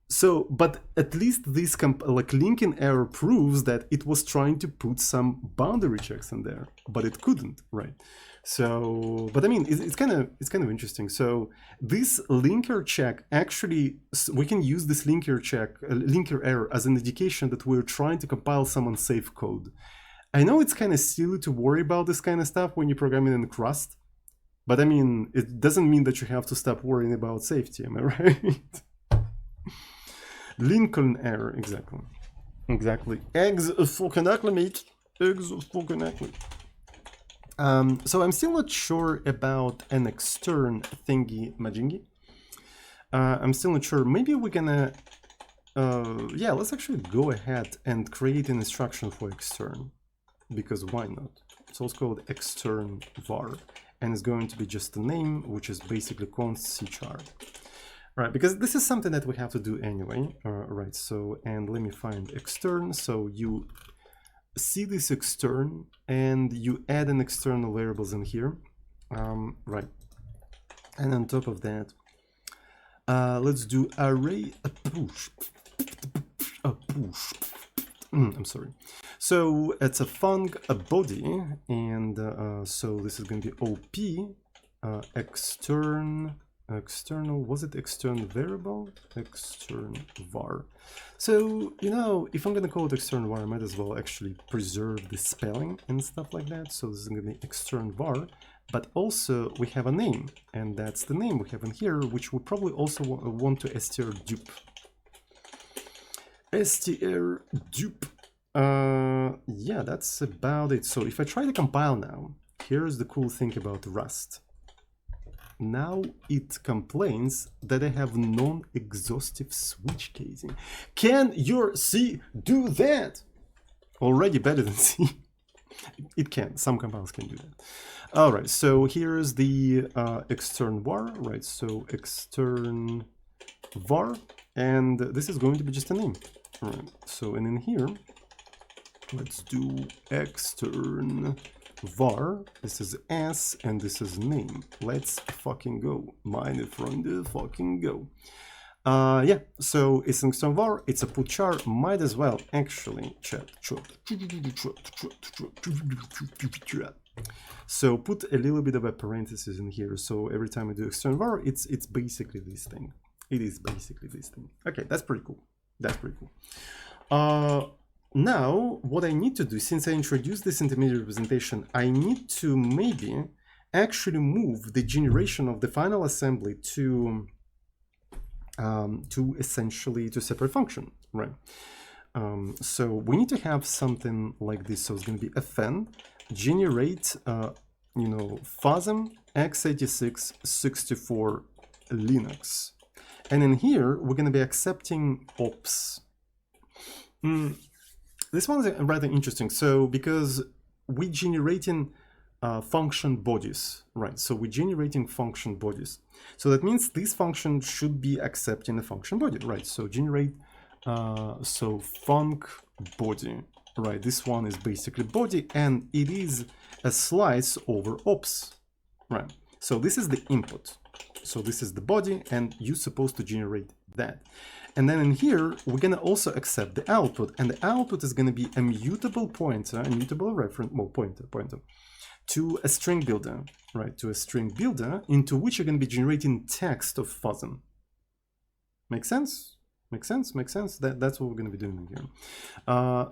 So, but at least this like linking error proves that it was trying to put some boundary checks in there, but it couldn't, right? So, but I mean, it's kind of interesting. So this linker check, actually, we can use this linker check, linker error as an indication that we're trying to compile some unsafe code. I know it's kind of silly to worry about this kind of stuff when you're programming in Crust, but I mean, it doesn't mean that you have to stop worrying about safety, am I right? Lincoln error, exactly. Eggs fucking ugly, mate. Eggs fucking ugly. So I'm still not sure about an extern thingy majingy. I'm still not sure. Maybe we're gonna, yeah, let's actually go ahead and create an instruction for extern, because why not? So it's called extern var, and it's going to be just a name, which is basically const cchar. Right, because this is something that we have to do anyway. Right, so, and let me find extern. So you see this extern and you add an external variables in here. Right, and on top of that, let's do array push. I'm sorry. So it's a func, a body, and so this is going to be op external, was it external variable? Extern var. So, you know, if I'm going to call it extern var, I might as well actually preserve the spelling and stuff like that. So this is going to be extern var, but also we have a name, and that's the name we have in here, which we probably also want to str dupe. Str dupe. Yeah, that's about it. So if I try to compile now, here's the cool thing about Rust. Now it complains that I have non-exhaustive switch casing. Can your C do that? Already better than C. It can. Some compilers can do that. All right. So here's the extern var. Right. So extern var, and this is going to be just a name. All right. So and in here, let's do extern var. This is s and this is name. Let's fucking go. Mine from the fucking go. Yeah, so it's an external var, it's a put char, might as well actually chat. So put a little bit of a parenthesis in here. So every time I do external var, it's basically this thing. It is basically this thing. Okay, that's pretty cool. That's pretty cool. Now, what I need to do, since I introduced this intermediate representation, I need to maybe actually move the generation of the final assembly to essentially to separate function, right? So we need to have something like this. So it's going to be fn generate, you know, FASM x86 64 Linux, and in here we're going to be accepting ops. This one is rather interesting. So because we're generating function bodies, right? So we're generating function bodies. So that means this function should be accepting a function body, right? So generate, so func body, right? This one is basically body, and it is a slice over ops, right? So this is the input. So this is the body, and you're supposed to generate that. And then in here, we're going to also accept the output, and the output is going to be a mutable pointer, a mutable reference, well, pointer, to a string builder, right? To a string builder into which you're going to be generating text of fuzzen. Make sense? Makes sense, makes sense. That's what we're going to be doing here.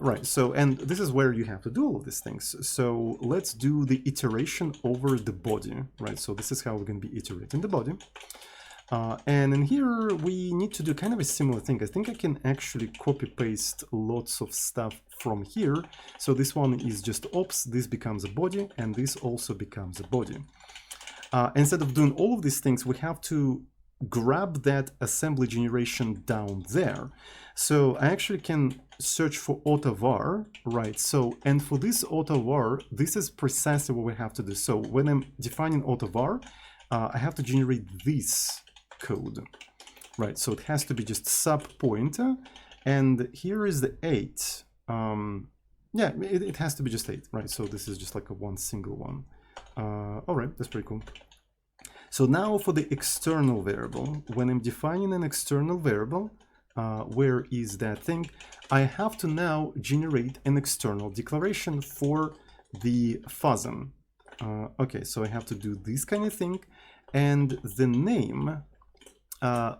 Right, so, and this is where you have to do all of these things. So let's do the iteration over the body, right? So this is how we're going to be iterating the body. And in here, we need to do kind of a similar thing. I think I can actually copy paste lots of stuff from here. So this one is just ops, this becomes a body, and this also becomes a body. Instead of doing all of these things, we have to grab that assembly generation down there. So I actually can search for AutoVar, right? So, and for this AutoVar, this is precisely what we have to do. So when I'm defining AutoVar, I have to generate this code, right? So it has to be just sub pointer, and here is the 8. Yeah, it has to be just 8, right? So this is just like a one single one. All right, that's pretty cool. So now for the external variable, when I'm defining an external variable, where is that thing? I have to now generate an external declaration for the fuzzen. Okay, so I have to do this kind of thing, and the name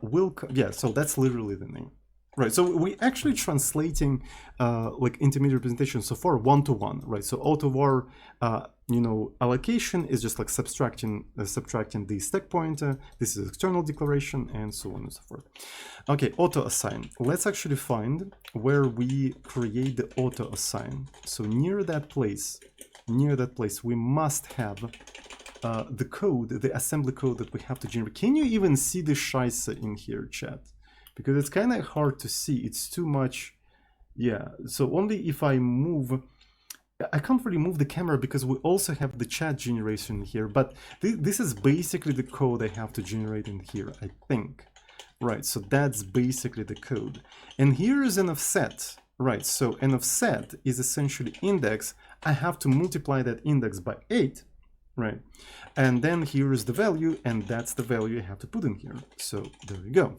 will, yeah, so that's literally the name. Right, so we're actually translating like intermediate representation so far one-to-one, right? So AutoVar, you know, allocation is just like subtracting the stack pointer. This is external declaration, and so on and so forth. Okay, auto assign. Let's actually find where we create the auto assign. So near that place, we must have the code, the assembly code that we have to generate. Can you even see the scheisse in here, chat? Because it's kind of hard to see. It's too much. Yeah, so only if I move, I can't really move the camera because we also have the chat generation here, but this is basically the code I have to generate in here, I think. Right, so that's basically the code. And here is an offset, right? So an offset is essentially index. I have to multiply that index by 8, right? And then here is the value, and that's the value I have to put in here. So there we go.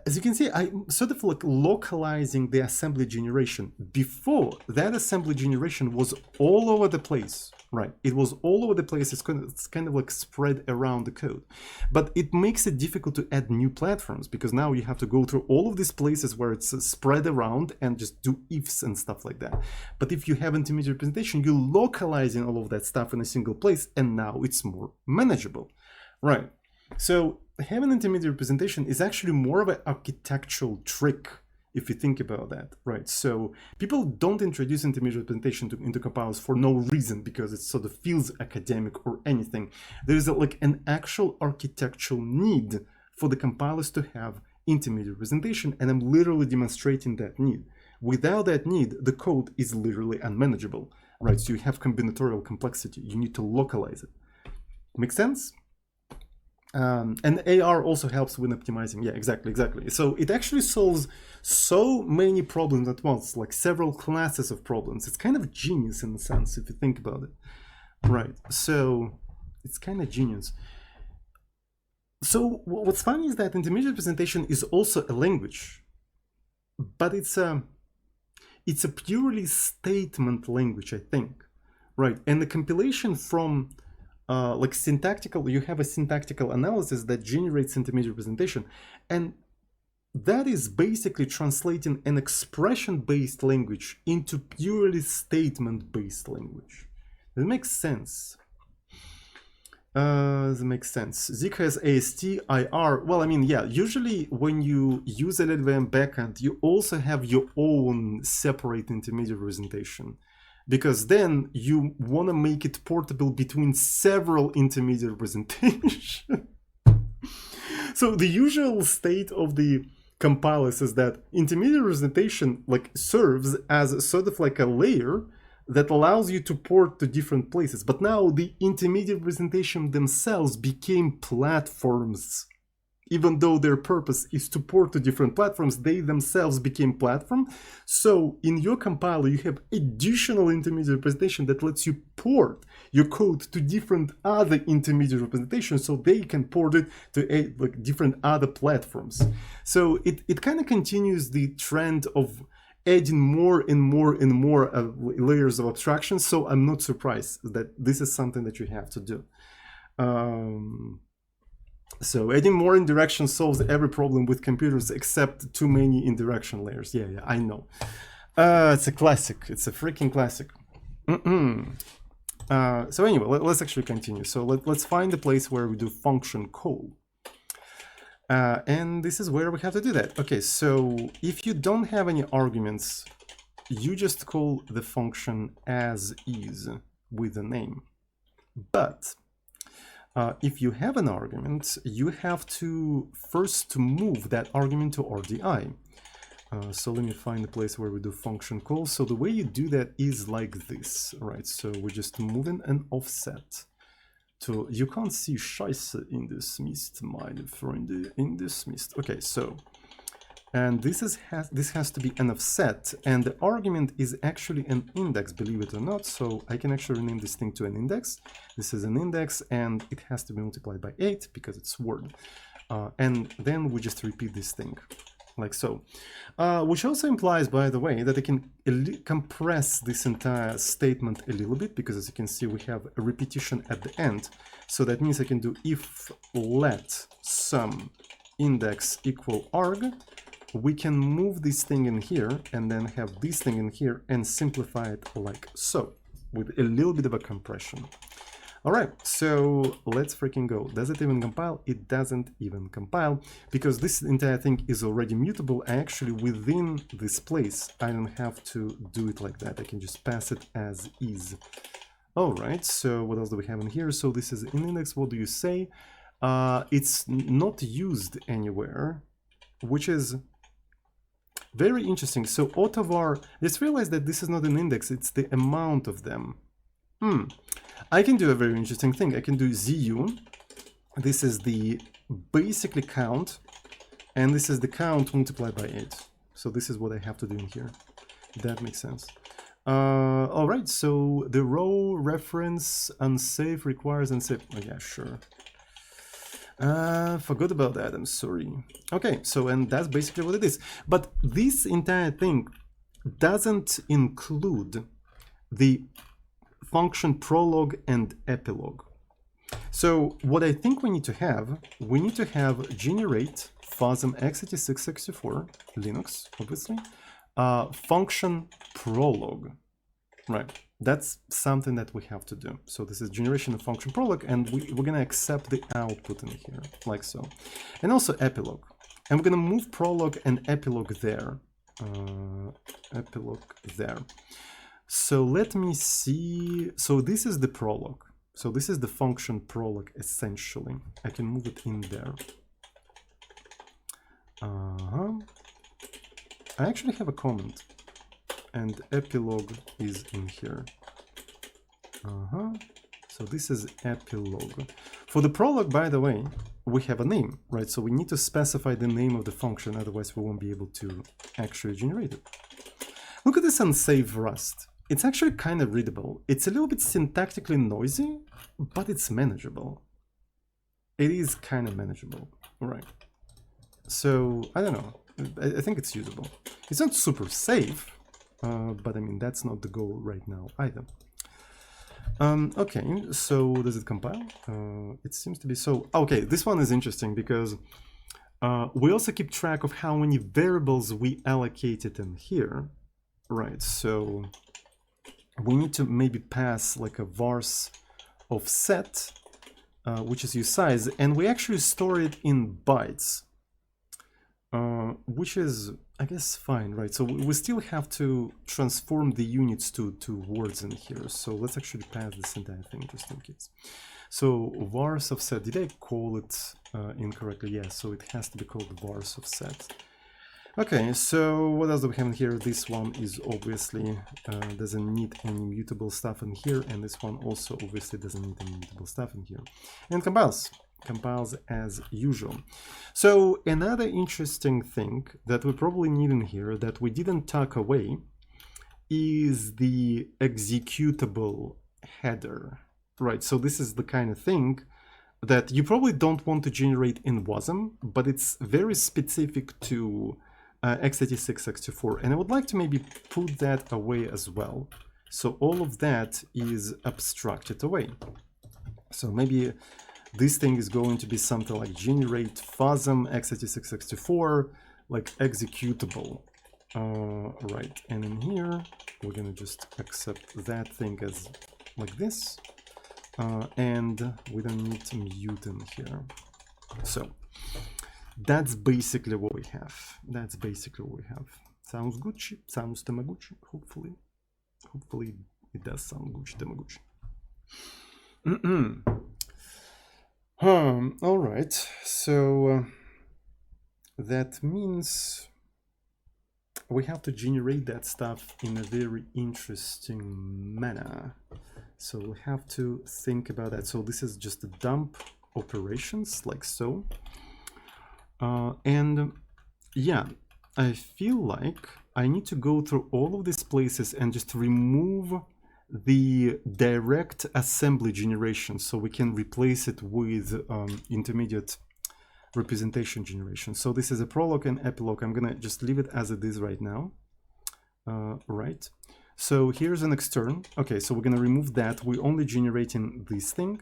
As you can see, I'm sort of like localizing the assembly generation. Before, that assembly generation was all over the place, right? It was all over the place. It's kind of like spread around the code. But it makes it difficult to add new platforms because now you have to go through all of these places where it's spread around and just do ifs and stuff like that. But if you have intermediate representation, you're localizing all of that stuff in a single place, and now it's more manageable, right? So having intermediate representation is actually more of an architectural trick if you think about that, right? So people don't introduce intermediate representation into compilers for no reason because it sort of feels academic or anything. There is like an actual architectural need for the compilers to have intermediate representation, and I'm literally demonstrating that need. Without that need, the code is literally unmanageable, right? So you have combinatorial complexity. You need to localize it. Make sense? And AR also helps with optimizing. Yeah, exactly. So it actually solves so many problems at once, like several classes of problems. It's kind of genius in a sense, if you think about it. Right, so it's kind of genius. So what's funny is that intermediate representation is also a language, but it's a purely statement language, I think. Right, and the compilation from like syntactical, you have a syntactical analysis that generates intermediate representation, and that is basically translating an expression-based language into purely statement-based language. That makes sense. That makes sense. Zik has AST, IR. Well, I mean, yeah, usually when you use a LLVM backend, you also have your own separate intermediate representation, because then you want to make it portable between several intermediate representations. So the usual state of the compilers is that intermediate representation like serves as sort of like a layer that allows you to port to different places. But now the intermediate representation themselves became platforms. even though their purpose is to port to different platforms, they themselves became platform. So in your compiler, you have additional intermediate representation that lets you port your code to different other intermediate representations, so they can port it to like different other platforms. So it kind of continues the trend of adding more and more and more layers of abstraction. So I'm not surprised that this is something that you have to do. So adding more indirection solves every problem with computers except too many indirection layers. Yeah, I know. It's a classic. It's a freaking classic. So anyway, let's actually continue. So let's find the place where we do function call. And this is where we have to do that. Okay, so if you don't have any arguments, you just call the function as is with a name. But if you have an argument, you have to first move that argument to RDI. So let me find the place where we do function call. So the way you do that is like this, right? So we're just moving an offset to, you can't see Scheiße in this mist, my friend, in this mist. Okay, so, and this has to be an offset, and the argument is actually an index, believe it or not. So I can actually rename this thing to an index. This is an index, and it has to be multiplied by 8 because it's word. And then we just repeat this thing like so, which also implies, by the way, that I can compress this entire statement a little bit, because as you can see, we have a repetition at the end. So that means I can do if let sum index equal arg. We can move this thing in here and then have this thing in here and simplify it like so, with a little bit of a compression. All right, so let's freaking go. Does it even compile? It doesn't even compile, because this entire thing is already mutable. Actually, within this place, I don't have to do it like that. I can just pass it as is. All right, so what else do we have in here? So this is an index. What do you say? It's not used anywhere, which is very interesting. So autovar, let's realize that this is not an index, it's the amount of them. I can do a very interesting thing. I can do ZU. This is the basically count, and this is the count multiplied by 8. So this is what I have to do in here. That makes sense. All right, so the row reference unsafe requires unsafe. Oh, yeah, sure. Forgot about that, I'm sorry. Okay, so, and that's basically what it is. But this entire thing doesn't include the function prologue and epilogue. So what I think we need to have generate FASM x86-64, Linux, obviously, function prologue, right? That's something that we have to do. So this is generation of function prologue, and we're gonna accept the output in here, like so. And also epilogue. And we're gonna move prologue and epilogue there. Epilogue there. So let me see. So this is the prologue. So this is the function prologue, essentially. I can move it in there. I actually have a comment, and epilogue is in here. So this is epilogue. For the prologue, by the way, we have a name, right? So we need to specify the name of the function, otherwise we won't be able to actually generate it. Look at this unsafe Rust. It's actually kind of readable. It's a little bit syntactically noisy, but it's manageable. It is kind of manageable, right? So I don't know. I think it's usable. It's not super safe, but I mean, that's not the goal right now either. Okay, so does it compile? It seems to be so. Okay, this one is interesting because we also keep track of how many variables we allocated in here, right? So we need to maybe pass like a vars of set, which is usize, and we actually store it in bytes, which is, I guess, fine, right? So we still have to transform the units to words in here. So let's actually pass this entire thing just in case. So vars of set, did I call it incorrectly? Yeah, so it has to be called vars of set. Okay, so what else do we have in here? This one is obviously doesn't need any mutable stuff in here, and this one also obviously doesn't need any mutable stuff in here. And compiles. compiles as usual. So another interesting thing that we probably need in here that we didn't tuck away is the executable header, right? So this is the kind of thing that you probably don't want to generate in WASM, but it's very specific to x86-64, and I would like to maybe put that away as well. So all of that is abstracted away. So maybe this thing is going to be something like generate FASM x86-64, like executable. Right, and in here we're gonna just accept that thing as like this, and we don't need to mute in here. So that's basically what we have. That's basically what we have. Sounds Gucci, sounds Tamaguchi. Hopefully it does sound Gucci Tamaguchi. All right, so that means we have to generate that stuff in a very interesting manner. So we have to think about that. So this is just a dump operations like so. And yeah, I feel like I need to go through all of these places and just remove the direct assembly generation so we can replace it with intermediate representation generation. So this is a prologue and epilogue. I'm gonna just leave it as it is right now. Right. So here's an extern. Okay, so we're gonna remove that. We're only generating this thing.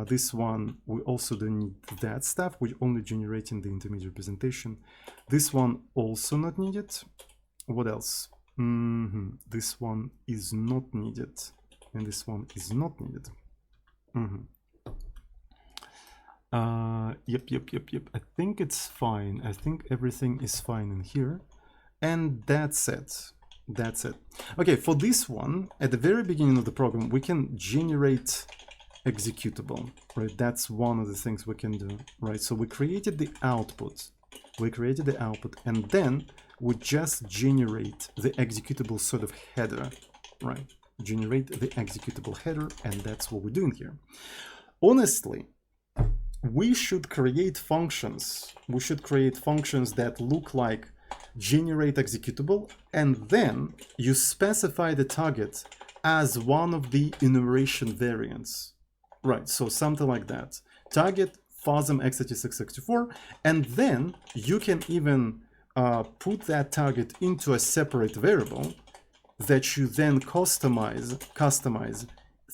This one, we also don't need that stuff. We're only generating the intermediate representation. This one also not needed. What else? This one is not needed, and this one is not needed. Yep. I think it's fine. I think everything is fine in here. And that's it. That's it. Okay, for this one, at the very beginning of the program, we can generate executable, right? That's one of the things we can do, right? So we created the output. And then we just generate the executable sort of header, right? Generate the executable header, and that's what we're doing here. Honestly, we should create functions. We should create functions that look like generate executable, and then you specify the target as one of the enumeration variants. Right, so something like that. Target FASM x86-64, and then you can even put that target into a separate variable that you then customize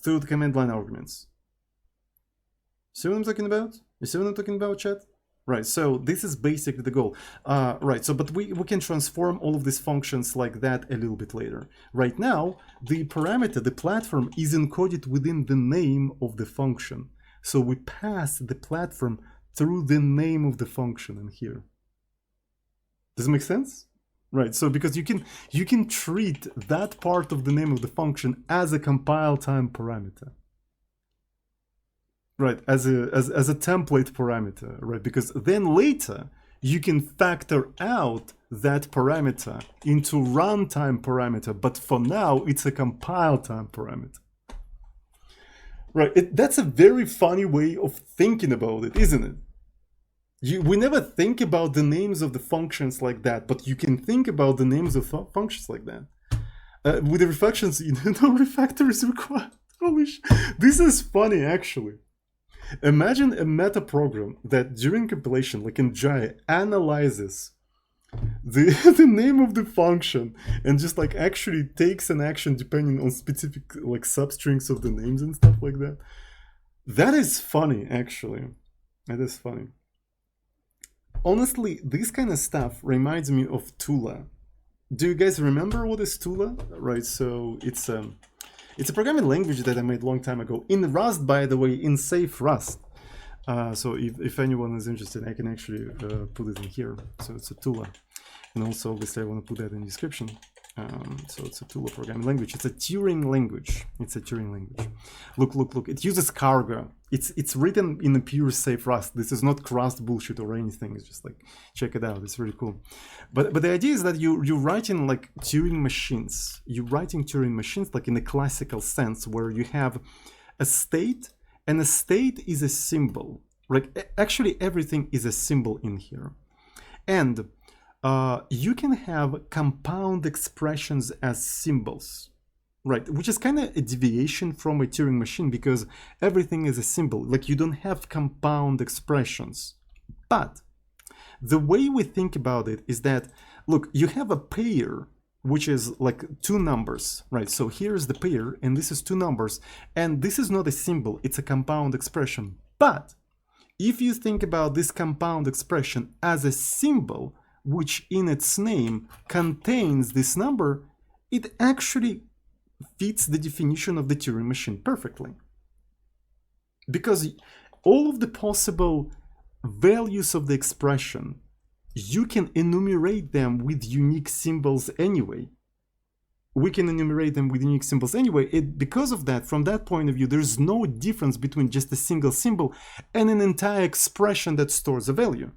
through the command line arguments. See what I'm talking about? You see what I'm talking about, chat? Right, so this is basically the goal. Right, so but we can transform all of these functions like that a little bit later. Right now, the parameter, the platform, is encoded within the name of the function. So we pass the platform through the name of the function in here. Does it make sense? Right, so because you can treat that part of the name of the function as a compile time parameter. Right, as a template parameter, right? Because then later you can factor out that parameter into runtime parameter, but for now it's a compile time parameter. Right, that's a very funny way of thinking about it, isn't it? We never think about the names of the functions like that, but you can think about the names of functions like that. With the refactions, no refactor is required. Holy sh! This is funny, actually. Imagine a meta program that during compilation, like in Jai, analyzes the name of the function and just like actually takes an action depending on specific like substrings of the names and stuff like that. That is funny, actually. That is funny. Honestly, this kind of stuff reminds me of Tula. Do you guys remember what is Tula? Right, so it's a programming language that I made a long time ago in Rust, by the way, in safe Rust. So if anyone is interested, I can actually put it in here. So it's a Tula. And also, obviously, I want to put that in the description. So it's a Tula programming language. It's a Turing language. It's a Turing language. Look. It uses cargo. It's written in a pure safe Rust. This is not Crust bullshit or anything. It's just like, check it out. It's really cool. But the idea is that you're writing like Turing machines. You're writing Turing machines like in a classical sense where you have a state, and a state is a symbol, Like actually everything is a symbol in here. And you can have compound expressions as symbols, right? Which is kind of a deviation from a Turing machine because everything is a symbol. Like you don't have compound expressions. But the way we think about it is that, look, you have a pair, which is like two numbers, right? So here's the pair, and this is two numbers, and this is not a symbol, it's a compound expression. But if you think about this compound expression as a symbol, which in its name contains this number, it actually fits the definition of the Turing machine perfectly. Because all of the possible values of the expression, you can enumerate them with unique symbols anyway. We can enumerate them with unique symbols anyway. Because of that, from that point of view, there's no difference between just a single symbol and an entire expression that stores a value.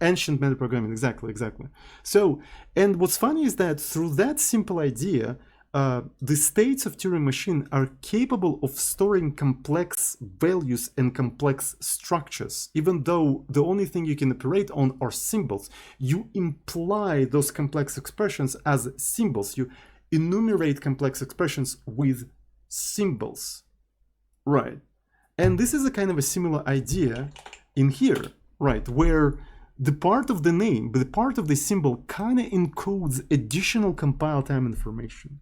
Ancient metaprogramming, exactly. So, and what's funny is that through that simple idea, the states of Turing machine are capable of storing complex values and complex structures. Even though the only thing you can operate on are symbols, you imply those complex expressions as symbols. You enumerate complex expressions with symbols, right? And this is a kind of a similar idea in here, right? Where the part of the name, the part of the symbol kind of encodes additional compile time information.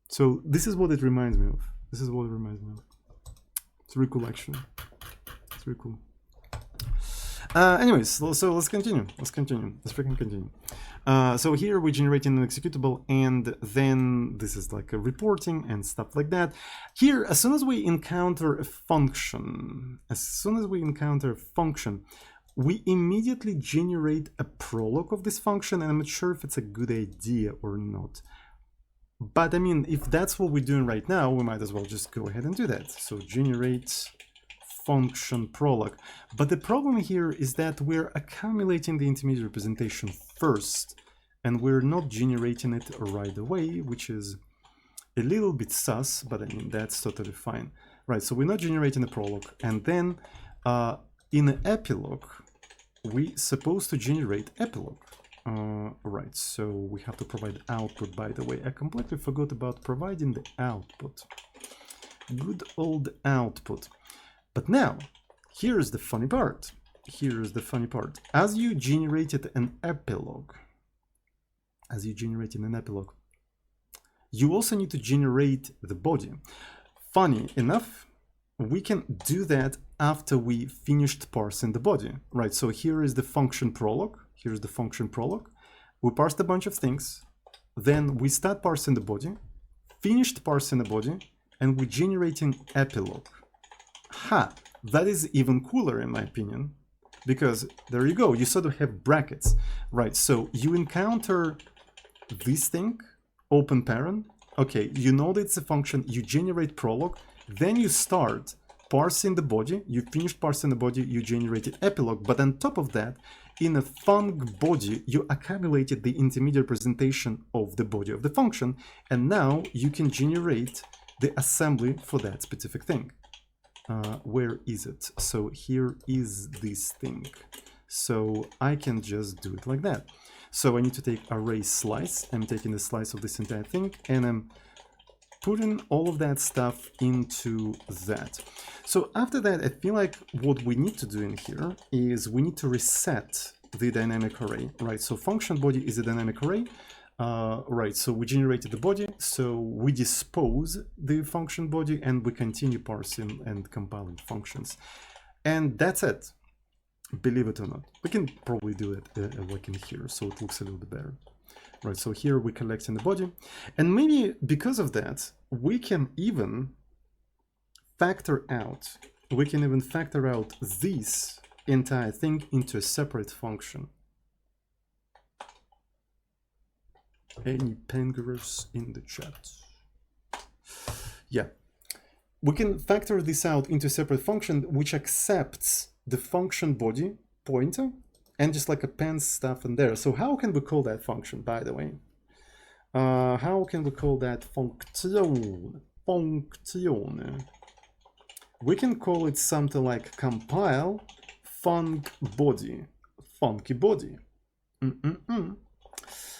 So this is what it reminds me of. This is what it reminds me of. It's really cool, actually. It's really cool. Anyways, so let's continue. Let's freaking continue. So here we're generating an executable, and then this is like a reporting and stuff like that. Here, as soon as we encounter a function, we immediately generate a prologue of this function, and I'm not sure if it's a good idea or not. But I mean, if that's what we're doing right now, we might as well just go ahead and do that. So generate function prologue. But the problem here is that we're accumulating the intermediate representation first, and we're not generating it right away, which is a little bit sus, but I mean, that's totally fine. Right, so we're not generating a prologue. And then in an epilogue, we're supposed to generate epilogue. Right, so we have to provide output, by the way. I completely forgot about providing the output. Good old output. But now, here's the funny part. As you generated an epilogue, you also need to generate the body. Funny enough, we can do that after we finished parsing the body, right? So here is the function prologue. We parsed a bunch of things. Then we start parsing the body, finished parsing the body, and we're generating epilogue. That is even cooler in my opinion, because there you go, you sort of have brackets, right? So you encounter this thing, open parent, okay, you know that it's a function, you generate prologue, then you start parsing the body, you finish parsing the body, you generated epilogue, but on top of that, in a func body, you accumulated the intermediate representation of the body of the function, and now you can generate the assembly for that specific thing. Where is it? So here is this thing. So I can just do it like that. So I need to take array slice. I'm taking the slice of this entire thing, and I'm putting all of that stuff into that. So after that, I feel like what we need to do in here is we need to reset the dynamic array, right? So function body is a dynamic array, right? So we generated the body, so we dispose the function body, and we continue parsing and compiling functions. And that's it, believe it or not. We can probably do it like in here, so it looks a little bit better. Right, so here we're collecting the body, and maybe because of that, we can even factor out this entire thing into a separate function. Any penguins in the chat? Yeah, we can factor this out into a separate function which accepts the function body pointer and just like appends stuff in there. So how can we call that function, by the way? How can we call that function? we can call it something like compile func body, funky body.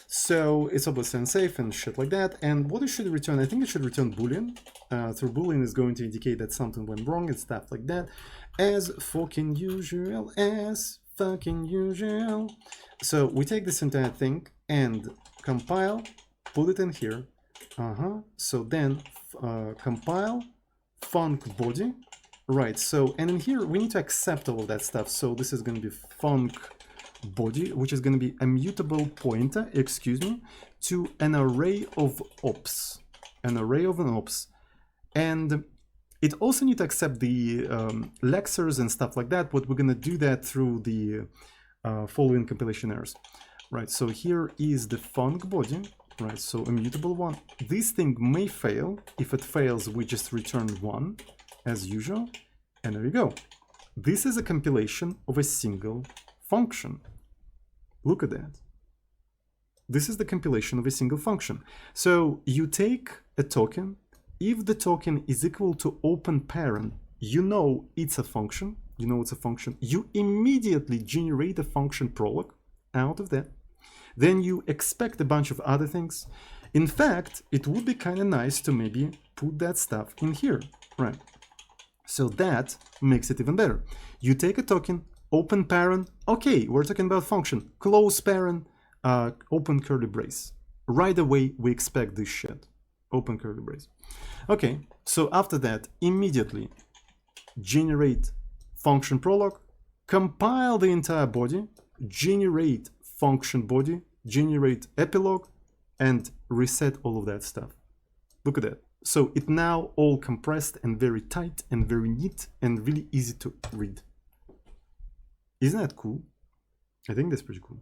So it's obviously unsafe and shit like that. And what it should return, I think it should return Boolean. So Boolean is going to indicate that something went wrong and stuff like that. As fucking usual, as fucking usual. So we take this entire thing and compile, put it in here. So then compile func body. Right, so, and in here we need to accept all of that stuff. So this is going to be func body, which is going to be a mutable pointer, to an array of ops, and it also needs to accept the lexers and stuff like that, but we're going to do that through the following compilation errors. Right, so here is the func body, right, so a mutable one. This thing may fail. If it fails, we just return 1 as usual, and there you go. This is a compilation of a single function. Look at that. This is the compilation of a single function. So you take a token. If the token is equal to open parent, you know it's a function. You immediately generate a function prolog out of that. Then you expect a bunch of other things. In fact, it would be kind of nice to maybe put that stuff in here, right? So that makes it even better. You take a token, open parent, okay, we're talking about function, close parent, open curly brace. Right away, we expect this shit, open curly brace. Okay, so after that, immediately generate function prolog, compile the entire body, generate function body, generate epilogue, and reset all of that stuff. Look at that. So it now all compressed and very tight and very neat and really easy to read. Isn't that cool? I think that's pretty cool.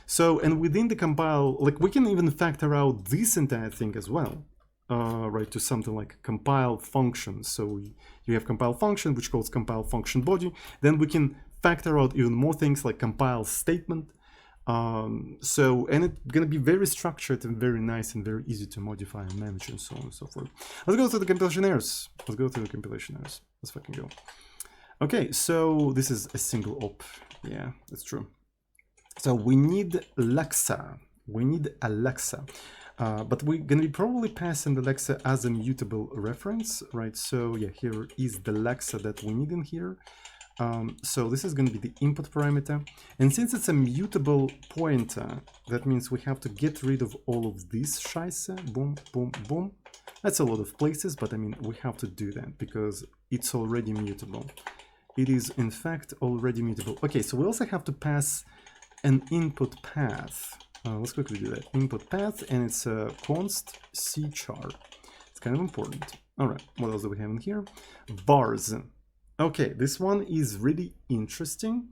So, and within the compile, like we can even factor out this entire thing as well, right, to something like compile function. So you have compile function, which calls compile function body. Then we can factor out even more things like compile statement. And it's gonna be very structured and very nice and very easy to modify and manage and so on and so forth. Let's go to the compilation errors. Let's fucking go. Okay, so this is a single op. Yeah, that's true. So we need Lexa. But we're gonna be probably passing the Lexa as a mutable reference, right? So yeah, here is the Lexa that we need in here. So this is going to be the input parameter, and since it's a mutable pointer, that means we have to get rid of all of this scheisse. Boom, boom, boom. That's a lot of places, but I mean, we have to do that because it's already mutable. It is in fact already mutable. Okay, so we also have to pass an input path. Let's quickly do that. Input path, and it's a const cchar. It's kind of important. All right, what else do we have in here? Vars. Okay, this one is really interesting,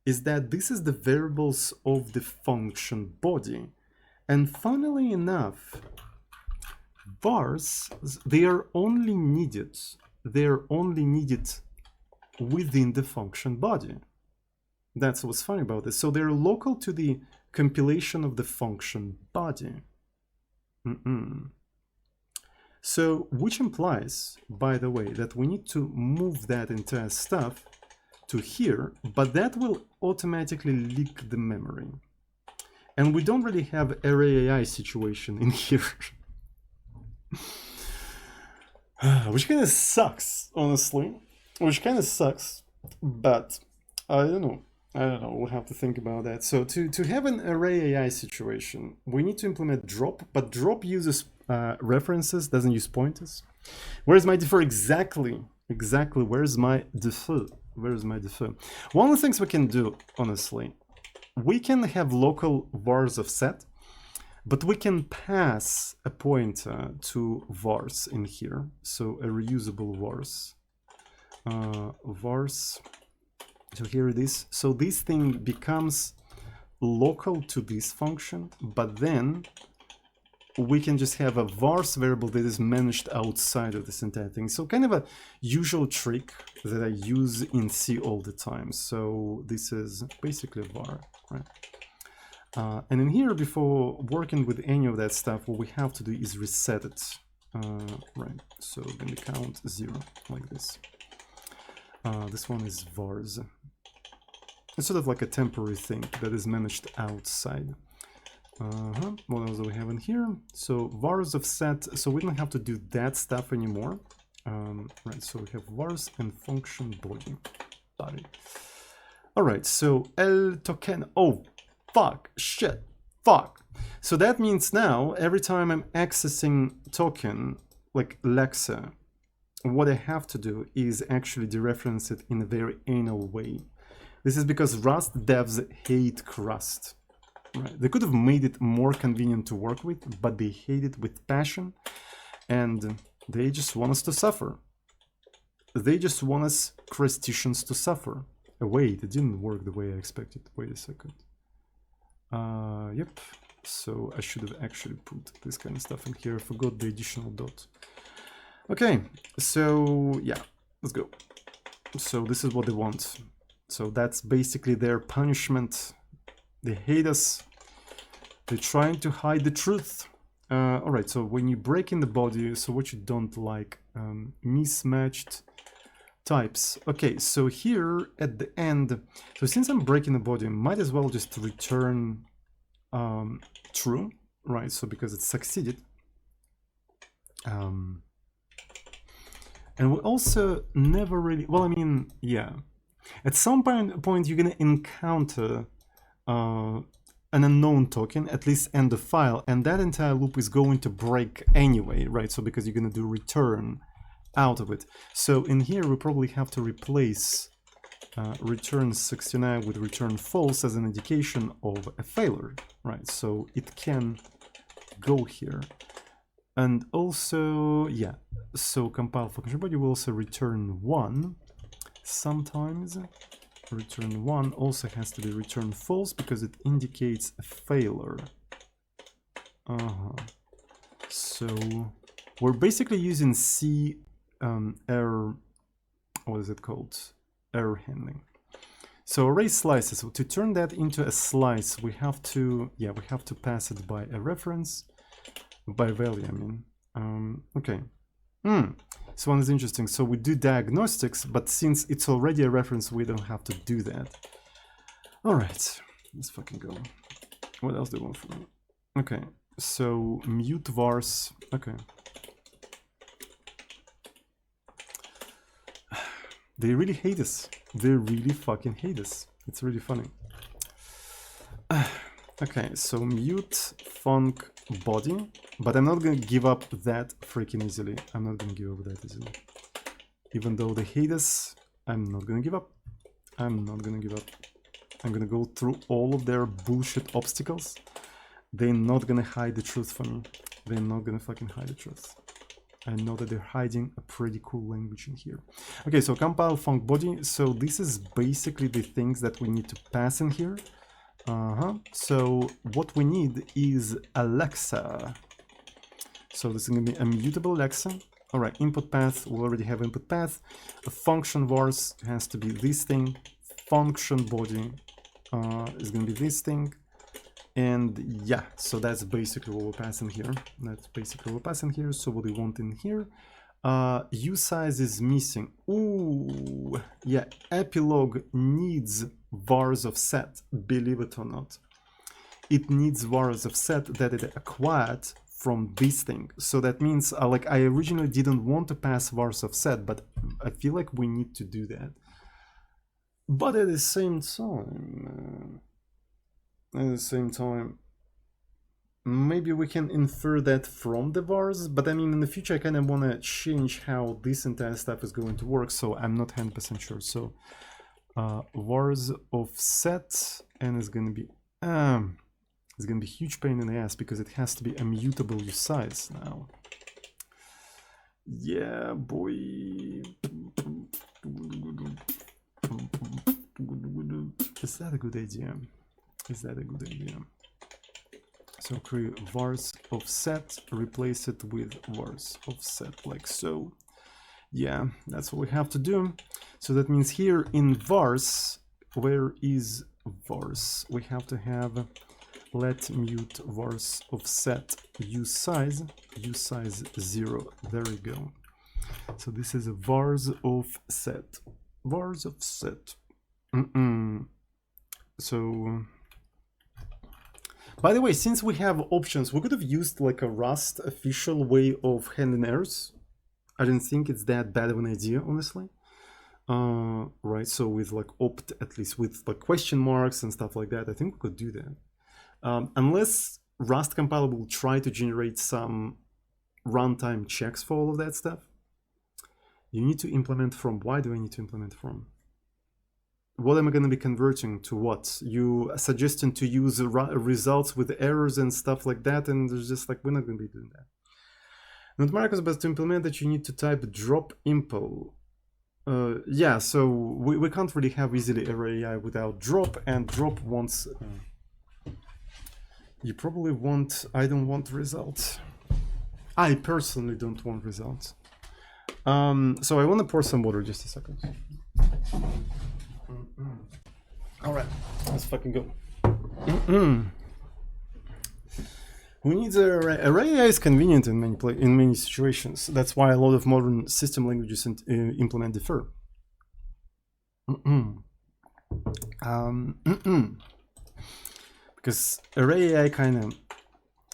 is that this is the variables of the function body. And funnily enough, vars, they are only needed within the function body. That's what's funny about this. So they're local to the compilation of the function body. So, which implies, by the way, that we need to move that entire stuff to here, but that will automatically leak the memory. And we don't really have array AI situation in here. Which kind of sucks, honestly. But I don't know. We'll have to think about that. So to have an array AI situation, we need to implement drop, but drop uses references, doesn't use pointers. Where's my defer? Exactly. Where's my defer? One of the things we can do, honestly, we can have local vars of set, but we can pass a pointer to vars in here. So a reusable vars. Vars. So here it is. So this thing becomes local to this function, but then we can just have a vars variable that is managed outside of this entire thing. So kind of a usual trick that I use in C all the time. So this is basically a var, right? And in here, before working with any of that stuff, what we have to do is reset it. Right, so then we count 0 like this. This one is vars. It's sort of like a temporary thing that is managed outside. What else do we have in here? So vars of set, so we don't have to do that stuff anymore. Right, so we have vars and function body. All right, so el token, oh, fuck, shit, fuck. So that means now every time I'm accessing token, like Lexa, what I have to do is actually dereference it in a very anal way. This is because Rust devs hate Crust. Right. They could have made it more convenient to work with, but they hate it with passion, and they just want us to suffer. They just want us Crusticians to suffer. Wait, it didn't work the way I expected. Wait a second. Yep. So I should have actually put this kind of stuff in here. I forgot the additional dot. Okay, so yeah, let's go. So this is what they want. So that's basically their punishment. They hate us. They're trying to hide the truth. All right, so when you break in the body, so what you don't like, mismatched types. Okay, so here at the end, so since I'm breaking the body, I might as well just return true, right? So because it succeeded. And we also never really, well, I mean, yeah. At some point you're gonna encounter an unknown token, at least end the file, and that entire loop is going to break anyway, right? So because you're gonna do return out of it. So in here we probably have to replace return 69 with return false as an indication of a failure, right? So it can go here. And also, yeah, so compile function body will also return 1 sometimes. Return 1 also has to be return false because it indicates a failure. So we're basically using C error, what is it called? Error handling. So array slices, so to turn that into a slice, we have to, yeah, we have to pass it by a reference, by value, I mean. Okay. This one is interesting. So we do diagnostics, but since it's already a reference, we don't have to do that. All right, let's fucking go. What else do you want from me? Okay, so mute vars. Okay. They really hate us. They really fucking hate us. It's really funny. Okay, so mute func body, but I'm not gonna give up that freaking easily. I'm not gonna give up that easily. Even though they hate us, I'm not gonna give up. I'm not gonna give up. I'm gonna go through all of their bullshit obstacles. They're not gonna hide the truth from me. They're not gonna fucking hide the truth. I know that they're hiding a pretty cool language in here. Okay, so compile func body. So this is basically the things that we need to pass in here. So what we need is Alexa. So this is going to be a mutable Alexa. All right, input path, we already have input path. A function vars has to be this thing. Function body is going to be this thing. And yeah, so that's basically what we're passing here. That's basically what we're passing here. So what we want in here, usize is missing. Ooh, yeah, epilogue needs vars of set, believe it or not. It needs vars of set that it acquired from this thing. So that means like I originally didn't want to pass vars of set, but I feel like we need to do that. But at the same time, maybe we can infer that from the vars, but I mean in the future I kind of want to change how this entire stuff is going to work, so I'm not 100% sure. So vars of set, and it's gonna be huge pain in the ass because it has to be a mutable usize now. Yeah, boy. Is that a good idea? Is that a good idea? So create vars of set, replace it with vars of set, like so. Yeah, that's what we have to do. So that means here in vars, where is vars? We have to have let mute vars offset usize 0. There we go. So this is a vars offset. So by the way, since we have options, we could have used like a Rust official way of handling errors. I don't think it's that bad of an idea, honestly. Right, so with like opt, at least with like question marks and stuff like that, I think we could do that. Unless Rust compiler will try to generate some runtime checks for all of that stuff. You need to implement from. Why do I need to implement from? What am I going to be converting to what? You suggesting to use results with errors and stuff like that, and there's just like, we're not going to be doing that. Not Marcus, but to implement that you need to type drop impl. Yeah, so we can't really have easily array without drop, and drop wants you probably want. I don't want results. I personally don't want results. So I want to pour some water. Just a second. All right, let's fucking go. We need array AI is convenient in many situations. That's why a lot of modern system languages implement defer. Because array AI kind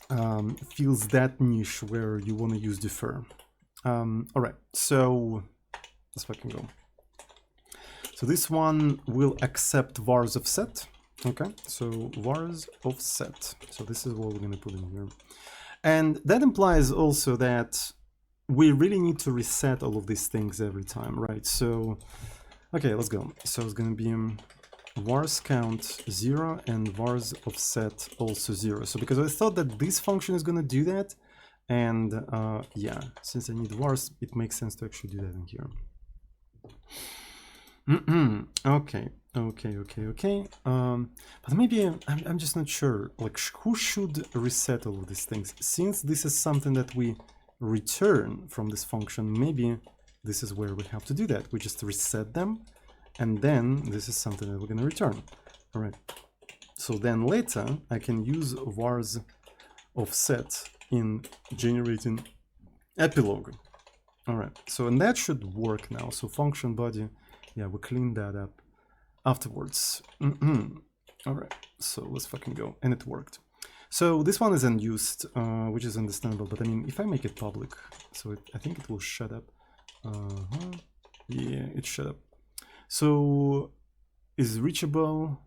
of feels that niche where you want to use defer. All right, so let's fucking go. So this one will accept vars offset. Okay, so vars offset. So this is what we're going to put in here. And that implies also that we really need to reset all of these things every time, right? So, okay, let's go. So it's going to be vars count 0 and vars offset also 0. So because I thought that this function is going to do that. And yeah, since I need vars, it makes sense to actually do that in here. Okay. But maybe I'm just not sure. Like, who should reset all of these things? Since this is something that we return from this function, maybe this is where we have to do that. We just reset them, and then this is something that we're going to return. All right. So then later I can use vars offset in generating epilogue. All right. So and that should work now. So function body. Yeah, we cleaned that up afterwards. All right, so let's fucking go. And it worked. So this one is unused, which is understandable. But I mean, if I make it public, so I think it will shut up. Yeah, it shut up. So is reachable,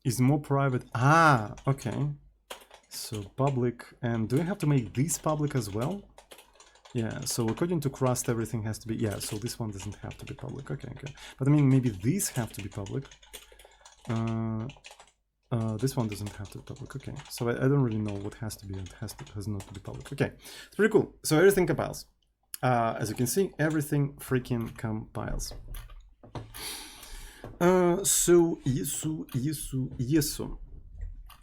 is more private. Ah, okay. So public. And do I have to make this public as well? Yeah, so according to Crust, everything has to be, yeah, so this one doesn't have to be public. Okay. But I mean, maybe these have to be public. This one doesn't have to be public. Okay, so I don't really know what has to be and has not to be public. Okay, it's pretty cool. So everything compiles. As you can see, everything freaking compiles. So yes.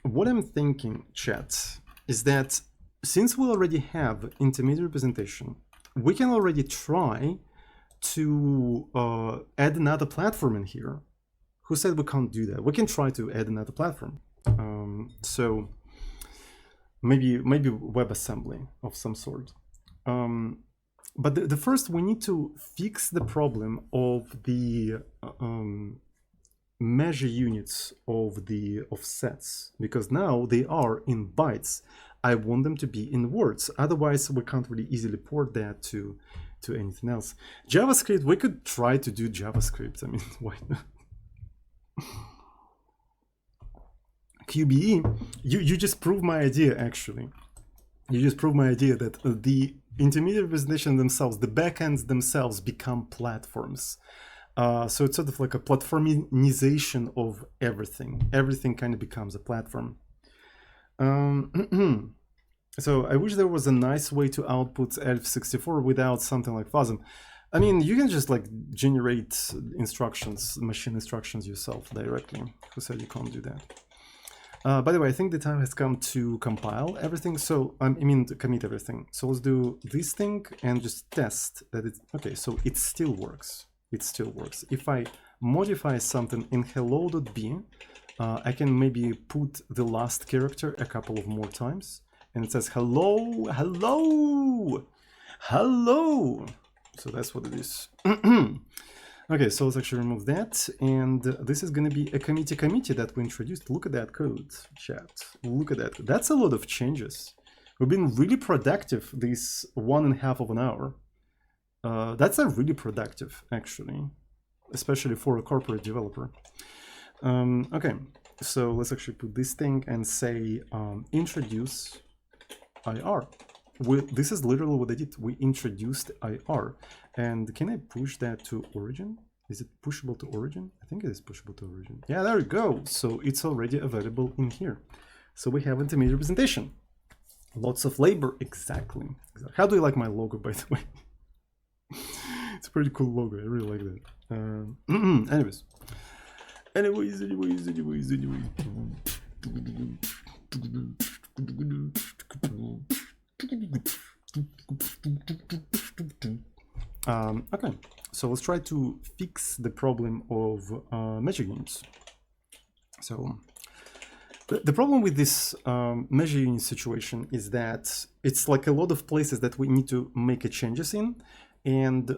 What I'm thinking, chat, is that since we already have intermediate representation, we can already try to add another platform in here. Who said we can't do that? We can try to add another platform. So maybe WebAssembly of some sort. But the first, we need to fix the problem of the measure units of the offsets, because now they are in bytes. I want them to be in words. Otherwise, we can't really easily port that to anything else. JavaScript, we could try to do JavaScript. I mean, why not? QBE, you just proved my idea, actually. You just proved my idea that the intermediate representation themselves, the backends themselves become platforms. So it's sort of like a platformization of everything. Everything kind of becomes a platform. So I wish there was a nice way to output ELF64 without something like FASM. I mean, you can just like generate instructions, machine instructions yourself directly. Who said you can't do that? By the way, I think the time has come to compile everything. So I mean to commit everything. So let's do this thing and just test that it's okay. So it still works. It still works. If I modify something in hello.b, I can maybe put the last character a couple of more times, and it says hello, hello, hello. So that's what it is. Okay, so let's actually remove that, and this is going to be a committee that we introduced. Look at that code, chat. Look at that. That's a lot of changes. We've been really productive this 1.5 hours. That's a really productive, actually, especially for a corporate developer. Okay, so let's actually put this thing and say introduce IR. This is literally what I did. We introduced IR. And can I push that to origin? Is it pushable to origin? I think it is pushable to origin. Yeah, there we go. So it's already available in here. So we have intermediate representation. Lots of labor. Exactly. How do you like my logo, by the way? It's a pretty cool logo. I really like that. Anyways. Okay, so let's try to fix the problem of measure units. So the problem with this measure unit situation is that it's like a lot of places that we need to make changes in, and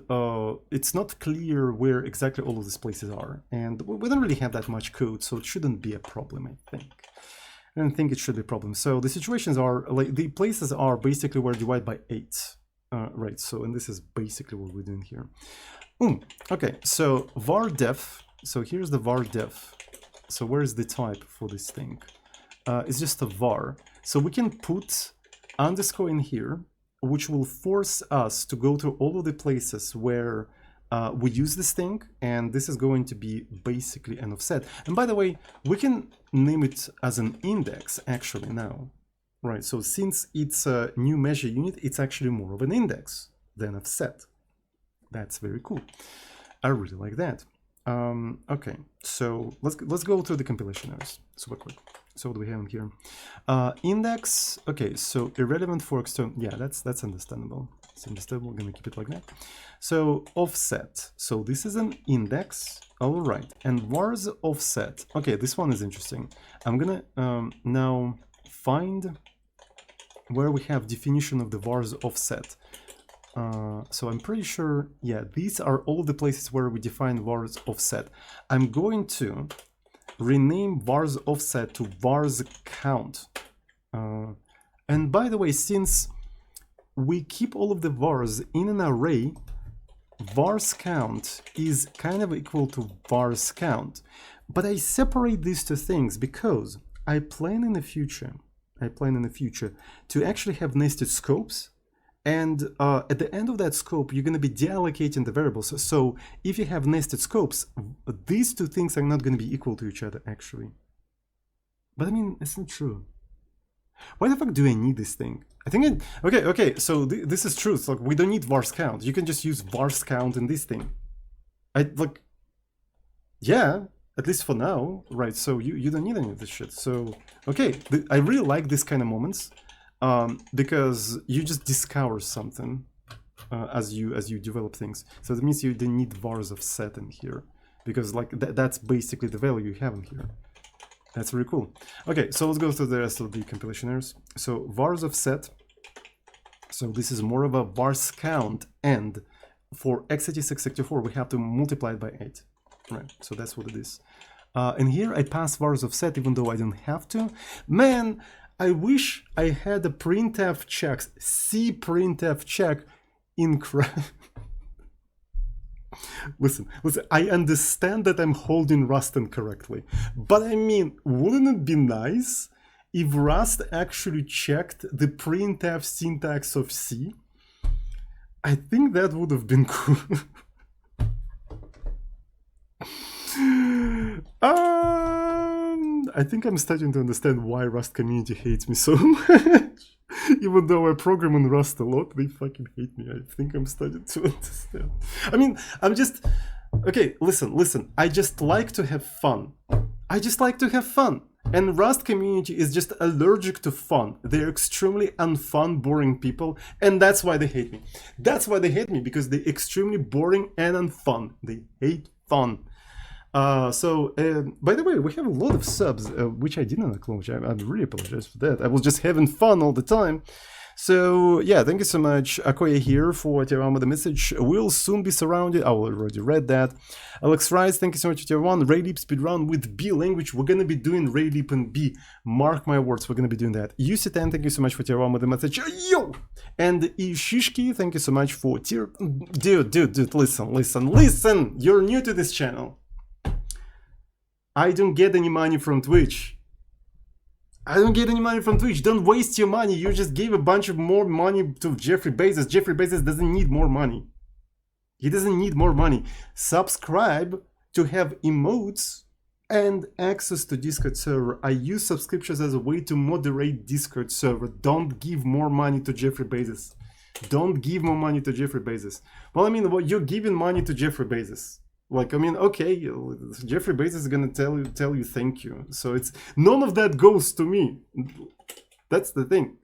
it's not clear where exactly all of these places are, and we don't really have that much code, so it shouldn't be a problem, I think. I don't think it should be a problem. So the situations are like the places are basically where divide by 8. Right, so and this is basically what we're doing here. Okay, so var def. So here's the var def. So where is the type for this thing? It's just a var. So we can put underscore in here, which will force us to go through all of the places where we use this thing, and this is going to be basically an offset. And by the way, we can name it as an index actually now. Right, so since it's a new measure unit, it's actually more of an index than offset. That's very cool. I really like that. Okay, so let's go through the compilation errors super quick. So what do we have in here? Index. Okay, so irrelevant for external. Yeah, that's understandable. It's understandable. We're gonna keep it like that. So offset. So this is an index. All right, and vars offset. Okay, this one is interesting. I'm gonna now find where we have definition of the vars offset. So I'm pretty sure, yeah, these are all the places where we define vars offset. I'm going to rename vars offset to vars count. And by the way, since we keep all of the vars in an array, vars count is kind of equal to vars count. But I separate these two things because I plan in the future to actually have nested scopes, and at the end of that scope you're going to be deallocating the variables. So if you have nested scopes, these two things are not going to be equal to each other actually. But I mean, it's not true. Why the fuck do I need this thing? I think okay, so this is true. It's like we don't need vars count. You can just use vars count in this thing. Yeah, at least for now, right? So you don't need any of this shit. So okay, I really like this kind of moments because you just discover something as you develop things. So that means you don't need vars offset in here because like that's basically the value you have in here. That's really cool. Okay, so let's go through the rest of the compilation errors. So vars offset. So this is more of a vars count, and for x86-64 we have to multiply it by 8. Right, so that's what it is. And here I pass vars offset even though I don't have to. Man, I wish I had a printf check, C printf check in Crust. Listen, I understand that I'm holding Rust incorrectly, but I mean, wouldn't it be nice if Rust actually checked the printf syntax of C? I think that would have been cool. I think I'm starting to understand why Rust community hates me so much. Even though I program in Rust a lot, they fucking hate me. I think I'm starting to understand. I mean, I'm just... Okay, listen. I just like to have fun. And Rust community is just allergic to fun. They're extremely unfun, boring people, and that's why they hate me. That's why they hate me, because they're extremely boring and unfun. They hate fun. By the way, we have a lot of subs, which I didn't acknowledge. I really apologize for that. I was just having fun all the time. So yeah, thank you so much, Akoya here for Tiarama the message. We'll soon be surrounded. I already read that. Alex Rice, thank you so much, Tier1. Rayleap speedrun with B language. We're gonna be doing Rayleap in B. Mark my words, we're gonna be doing that. UC10, thank you so much for Tiarama the message. Yo! And Ishishki, thank you so much for tier. Dude, listen. You're new to this channel. I don't get any money from Twitch. Don't waste your money. You just gave a bunch of more money to Jeffrey Bezos. Jeffrey Bezos doesn't need more money. He doesn't need more money. Subscribe to have emotes and access to Discord server. I use subscriptions as a way to moderate Discord server. Don't give more money to Jeffrey Bezos. Don't give more money to Jeffrey Bezos. Well, I mean, you're giving money to Jeffrey Bezos. Like, I mean, okay, Jeffrey Bezos is gonna tell you thank you. So it's none of that goes to me. That's the thing.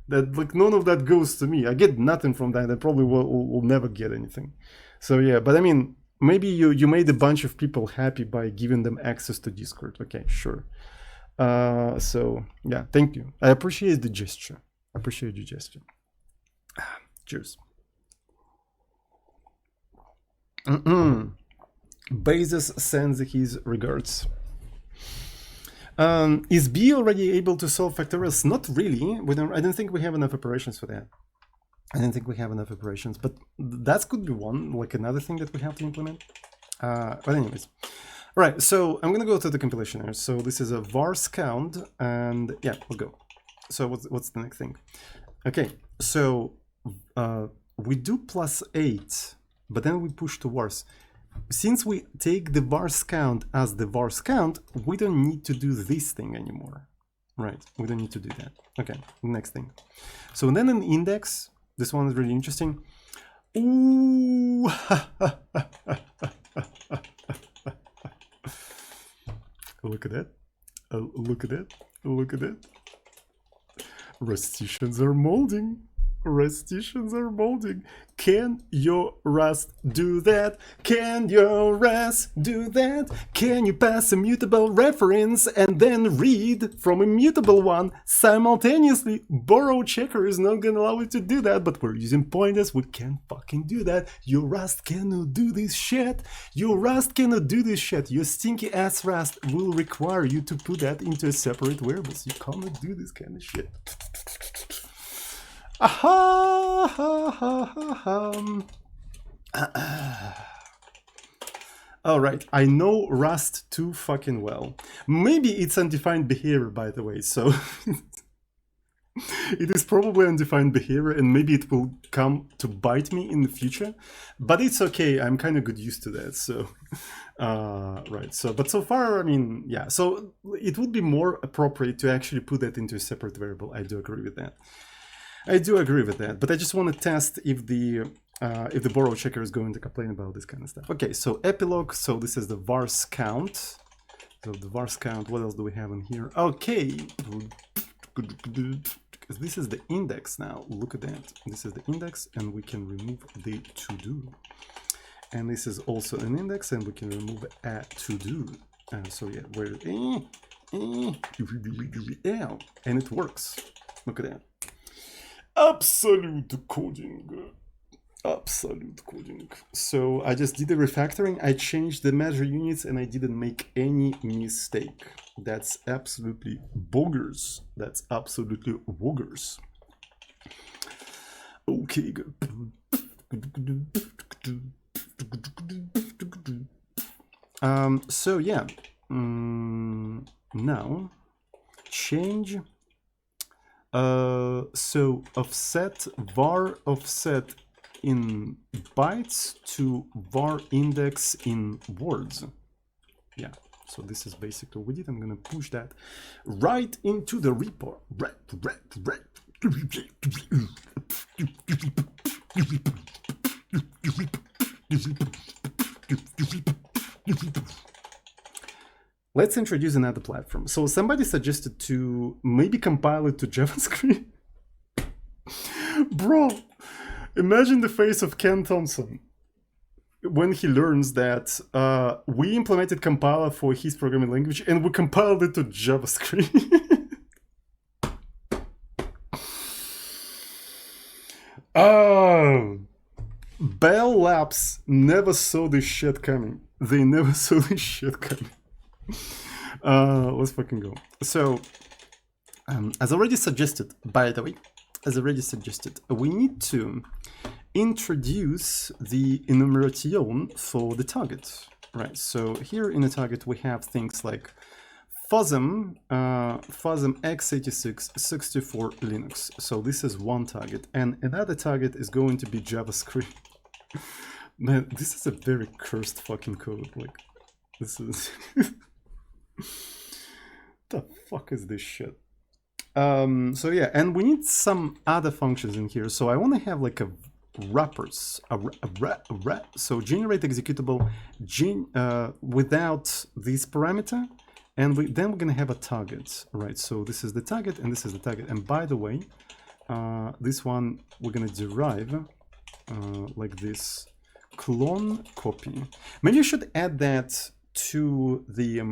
That like none of that goes to me. I get nothing from that. I probably will never get anything. So yeah, but I mean, maybe you made a bunch of people happy by giving them access to Discord. Okay, sure. So yeah, thank you. I appreciate the gesture. Cheers. Bezos sends his regards. Is B already able to solve factorials? Not really. I don't think we have enough operations for that. But that could be one, like another thing that we have to implement. But anyways, all right. So I'm gonna go to the compilation here. So this is a vars count, and yeah, we'll go. So what's the next thing? Okay, so we do +8, but then we push to vars. Since we take the vars count as the vars count, we don't need to do this thing anymore. Right, we don't need to do that. Okay, next thing. So then an index, this one is really interesting. Ooh, look at that. Look at that. Rustitions are molding. Can your Rust do that? Can you pass a mutable reference and then read from a mutable one simultaneously? Borrow checker is not gonna allow you to do that, but we're using pointers. We can't fucking do that. Your Rust cannot do this shit. Your stinky ass Rust will require you to put that into a separate variable. You cannot do this kind of shit. All right, I know Rust too fucking well. Maybe it's undefined behavior, by the way, so it is probably undefined behavior, and maybe it will come to bite me in the future, but it's okay. I'm kind of good used to that. So right, so but so far, I mean, yeah, so it would be more appropriate to actually put that into a separate variable. I do agree with that. But I just want to test if the borrow checker is going to complain about this kind of stuff. Okay, so epilogue. So this is the vars count. So the vars count. What else do we have in here? Okay, this is the index now. Look at that. This is the index, and we can remove the to do. And this is also an index, and we can remove a to do. So yeah, and it works. Look at that. Absolute coding. So I just did the refactoring. I changed the measure units and I didn't make any mistake. That's absolutely boogers. Okay, good. So yeah, now change. So offset var offset in bytes to var index in words. Yeah, so this is basically what we did. I'm gonna push that right into the repo. Let's introduce another platform. So somebody suggested to maybe compile it to JavaScript. Bro, imagine the face of Ken Thompson. when he learns that we implemented compiler for his programming language and we compiled it to JavaScript. Bell Labs never saw this shit coming. They never saw this shit coming. Let's fucking go. So, as already suggested, by the way, we need to introduce the enumeration for the target, right? So here in the target we have things like FOSM, FOSM x86 64 Linux. So this is one target, and another target is going to be JavaScript. Man, this is a very cursed fucking code. Like, this is the fuck is this shit? So yeah, and we need some other functions in here. So I want to have like a wrappers, so generate executable without this parameter, and then we're gonna have a target, right? So this is the target and this is the target. And by the way, this one we're gonna derive like this clone copy. Maybe you should add that to the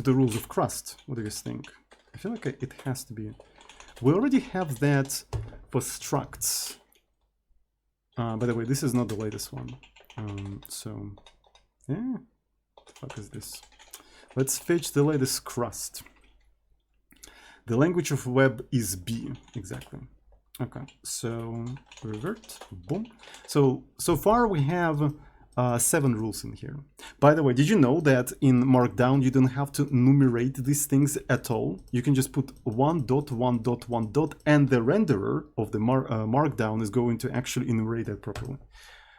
rules of Crust. What do you guys think? I feel like it has to be. We already have that for structs. By the way, this is not the latest one. So, yeah, what the fuck is this? Let's fetch the latest Crust. The language of web is B, exactly. Okay, so revert, boom. So far we have 7 rules in here. By the way, did you know that in Markdown you don't have to numerate these things at all? You can just put 1.1.1. And the renderer of the Markdown is going to actually enumerate that properly.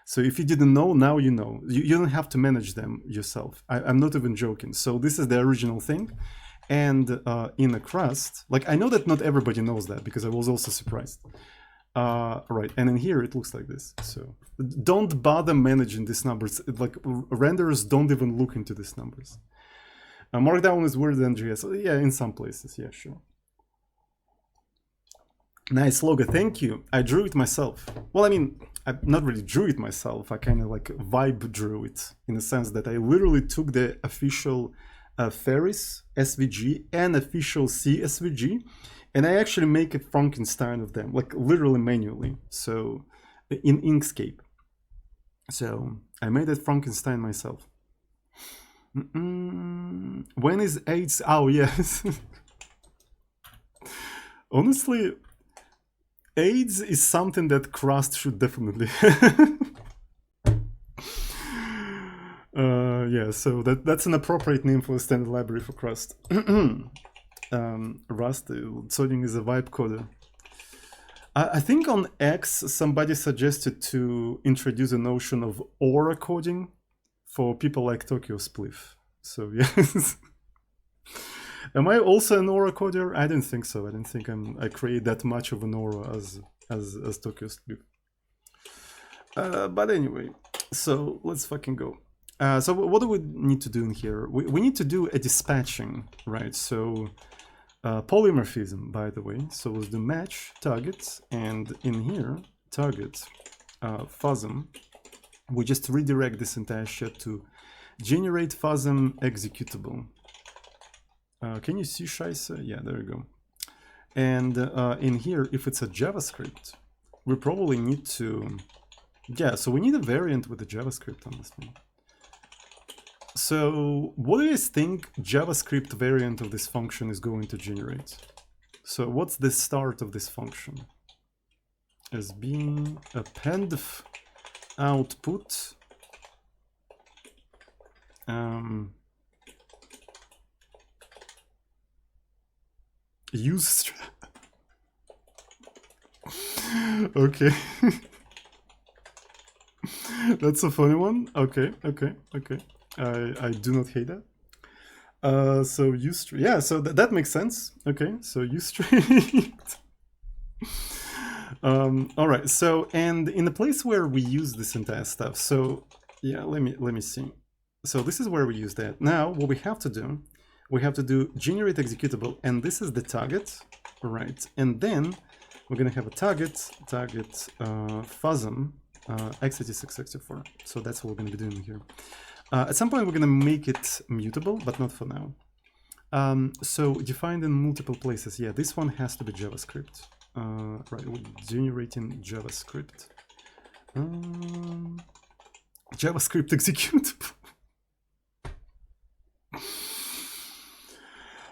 So if you didn't know, now you know. You don't have to manage them yourself. I'm not even joking. So this is the original thing. And in a Crust, like, I know that not everybody knows that because I was also surprised. Right, and in here it looks like this. So don't bother managing these numbers. Like, renderers don't even look into these numbers. Markdown is weirder than JS. Yeah, in some places, yeah, sure. Nice logo, thank you. I drew it myself. Well, I mean, I not really drew it myself. I kind of like vibe drew it in the sense that I literally took the official Ferris SVG and official C SVG, and I actually make a Frankenstein of them, like literally manually. So in Inkscape. So I made that Frankenstein myself. When is AIDS? Oh yes. Honestly, AIDS is something that Crust should definitely. Yeah, so that's an appropriate name for a standard library for Crust. Rust, Sodium is a vibe coder. I think on X somebody suggested to introduce a notion of aura coding for people like Tokyo Spliff. So yes. Am I also an aura coder? I don't think so. I don't think I create that much of an aura as Tokyo Spliff. But anyway, so let's fucking go. So what do we need to do in here? We need to do a dispatching, right? So polymorphism, by the way. So let's do match targets, and in here, target FOSM. We just redirect this entire shit to generate FOSM executable. Can you see Scheisse? Yeah, there you go. And in here, if it's a JavaScript, we probably need to, yeah, so we need a variant with the JavaScript on this one. So what do you think JavaScript variant of this function is going to generate? So what's the start of this function? As being append output use okay. That's a funny one. Okay. I do not hate that. So use, yeah, so that makes sense. Okay, so use strict. All right, so, and in the place where we use this entire stuff, so yeah, let me see. So this is where we use that. Now what we have to do generate executable, and this is the target, right? And then we're gonna have a target FOSM x86-64. So that's what we're going to be doing here. At some point, we're going to make it mutable, but not for now. So defined in multiple places. Yeah, this one has to be JavaScript. Right, we're generating JavaScript. JavaScript executable.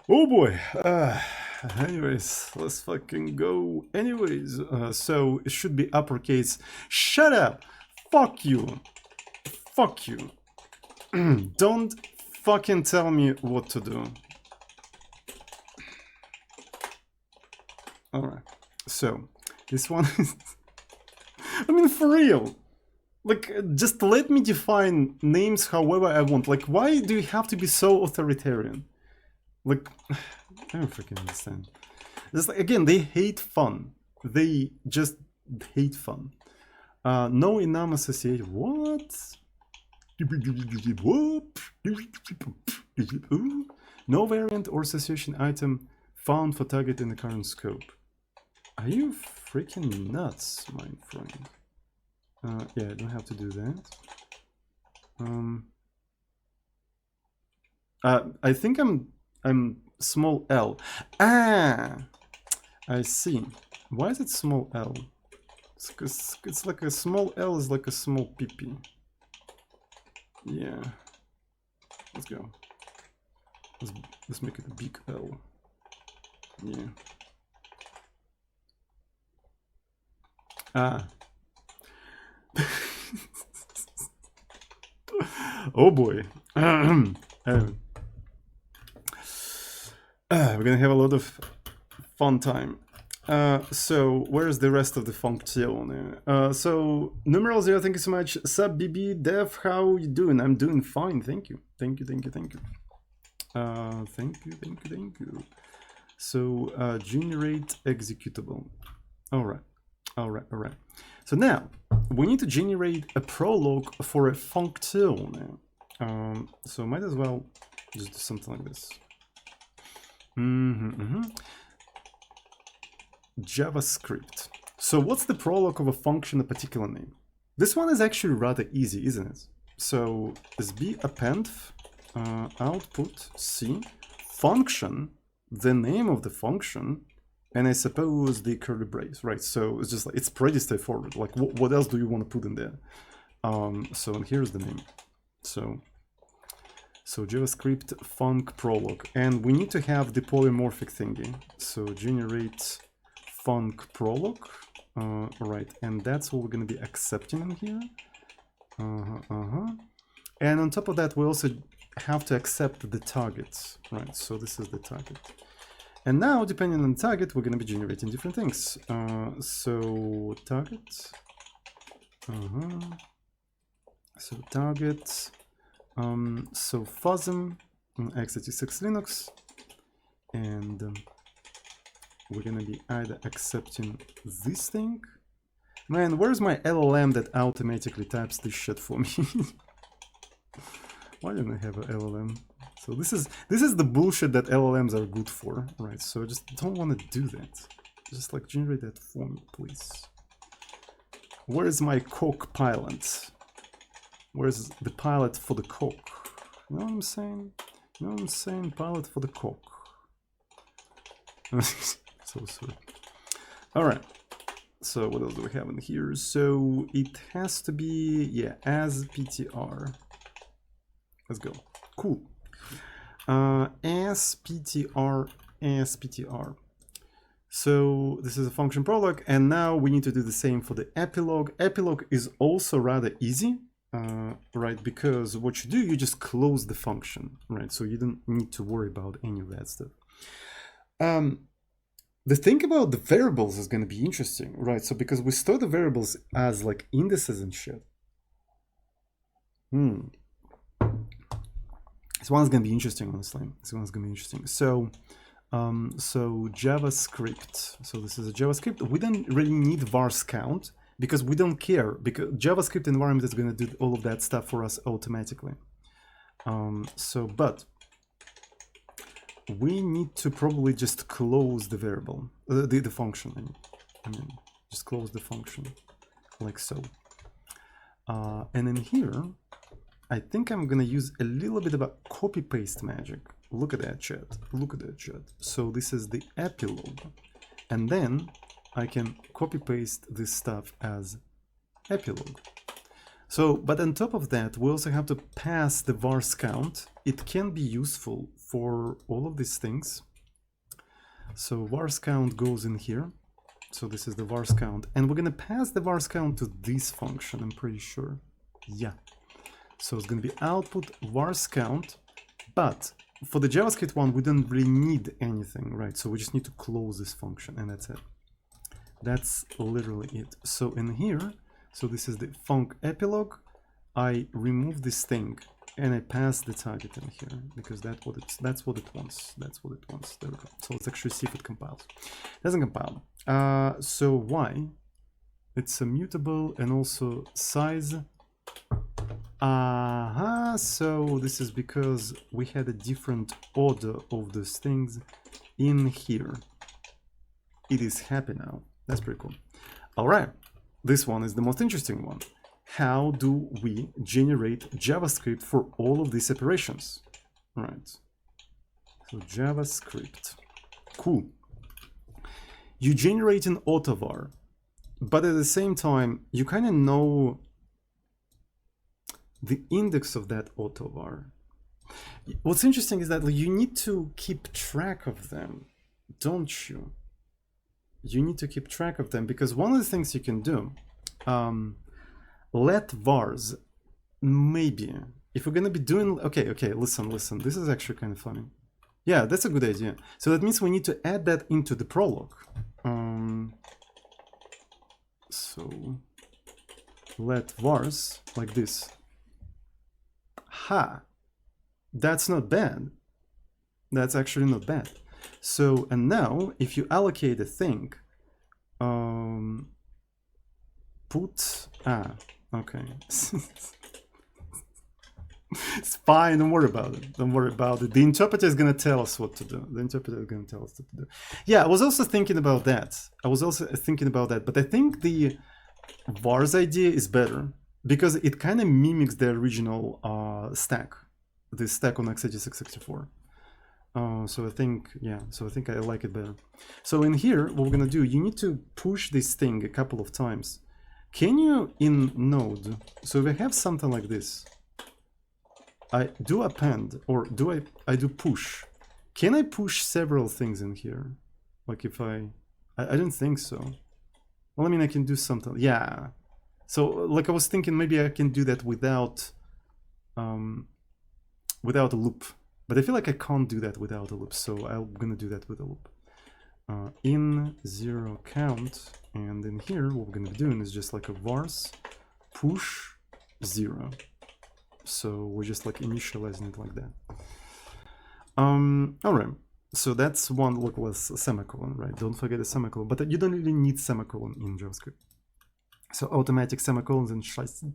Oh boy. Anyways, let's fucking go. Anyways, so it should be uppercase. Shut up. Fuck you. Fuck you. Don't fucking tell me what to do. Alright. So, this one is... I mean, for real. Like, just let me define names however I want. Like, why do you have to be so authoritarian? Like, I don't freaking understand. It's like, again, they hate fun. They just hate fun. No enum associated. What? No variant or association item found for target in the current scope. Are you freaking nuts, my friend? Yeah, I don't have to do that. I think I'm small L. Ah, I see. Why is it small L? It's like a small L is like a small PP. Yeah. Let's go. Let's make it a big L. Yeah. Ah. Oh boy. We're gonna have a lot of fun time. So where's the rest of the function? So numeral 0, thank you so much. Sub BB Dev, how you doing? I'm doing fine, thank you. Thank you. Thank you. So generate executable. Alright. So now we need to generate a prologue for a function. So might as well just do something like this. JavaScript. So what's the prologue of a function, a particular name? This one is actually rather easy, isn't it? So SB append output C function, the name of the function, and I suppose the curly brace, right? So it's just like, it's pretty straightforward. Like what else do you want to put in there? So and here's the name. So JavaScript func prologue, and we need to have the polymorphic thingy. So generate func prologue, right? And that's what we're going to be accepting in here. And on top of that, we also have to accept the targets, right? So this is the target. And now, depending on the target, we're going to be generating different things. So target. So target. So FOSM, x86 Linux, and we're going to be either accepting this thing. Man, where's my LLM that automatically types this shit for me? Why don't I have an LLM? So this is the bullshit that LLMs are good for, right? So I just don't want to do that. Just like generate that for me, please. Where is my Coke pilot? Where's the pilot for the Coke? You know what I'm saying? You know what I'm saying? Pilot for the Coke. So sorry. All right. So what else do we have in here? So it has to be, yeah, as PTR. Let's go. Cool. As PTR. So this is a function prologue, and now we need to do the same for the epilogue. Epilogue is also rather easy, right? Because what you do, you just close the function, right? So you don't need to worry about any of that stuff. The thing about the variables is going to be interesting, right? So because we store the variables as like indices and shit. This one's going to be interesting, honestly. This one's going to be interesting. So, so JavaScript. So this is a JavaScript. We don't really need vars count because we don't care, because JavaScript environment is going to do all of that stuff for us automatically. But we need to probably just close the variable, the function. I mean, just close the function like so. And in here, I think I'm gonna use a little bit of a copy-paste magic. Look at that, chat. Look at that, chat. So this is the epilogue. And then I can copy-paste this stuff as epilogue. So, but on top of that, we also have to pass the vars count. It can be useful for all of these things. So vars count goes in here. So this is the vars count. And we're gonna pass the vars count to this function, I'm pretty sure. Yeah. So it's gonna be output vars count, but for the JavaScript one, we don't really need anything, right? So we just need to close this function and that's it. That's literally it. So in here, so this is the func epilogue. I remove this thing and I pass the target in here because that's what it wants. That's what it wants. There we go. So let's actually see if it compiles. It doesn't compile. So why? It's immutable and also size. So this is because we had a different order of those things in here. It is happy now. That's pretty cool. All right, this one is the most interesting one. How do we generate JavaScript for all of these operations? Right. So JavaScript. Cool. You generate an autovar, but at the same time, you kind of know the index of that autovar. What's interesting is that you need to keep track of them, don't you? You need to keep track of them because one of the things you can do, let vars, maybe, if we're going to be doing, okay, listen, this is actually kind of funny. Yeah, that's a good idea. So that means we need to add that into the prologue. So let vars like this. Ha, that's not bad. That's actually not bad. So, and now if you allocate a thing, put, okay. It's fine, don't worry about it. Don't worry about it. The interpreter is going to tell us what to do. The interpreter is going to tell us what to do. Yeah, I was also thinking about that. But I think the vars idea is better because it kind of mimics the original stack, the stack on x86-64. So I think, yeah, so I think I like it better. So in here, what we're going to do, you need to push this thing a couple of times. Can you, in Node, so if I have something like this, I do append, or do I do push. Can I push several things in here? Like if I don't think so. Well, I mean, I can do something, yeah. So like I was thinking maybe I can do that without a loop. But I feel like I can't do that without a loop, so I'm gonna do that with a loop. In 0 count, and in here, what we're gonna be doing is just like a vars push 0. So we're just like initializing it like that. All right, so that's one look with semicolon, right? Don't forget a semicolon, but you don't really need semicolon in JavaScript. So automatic semicolons and scheiße.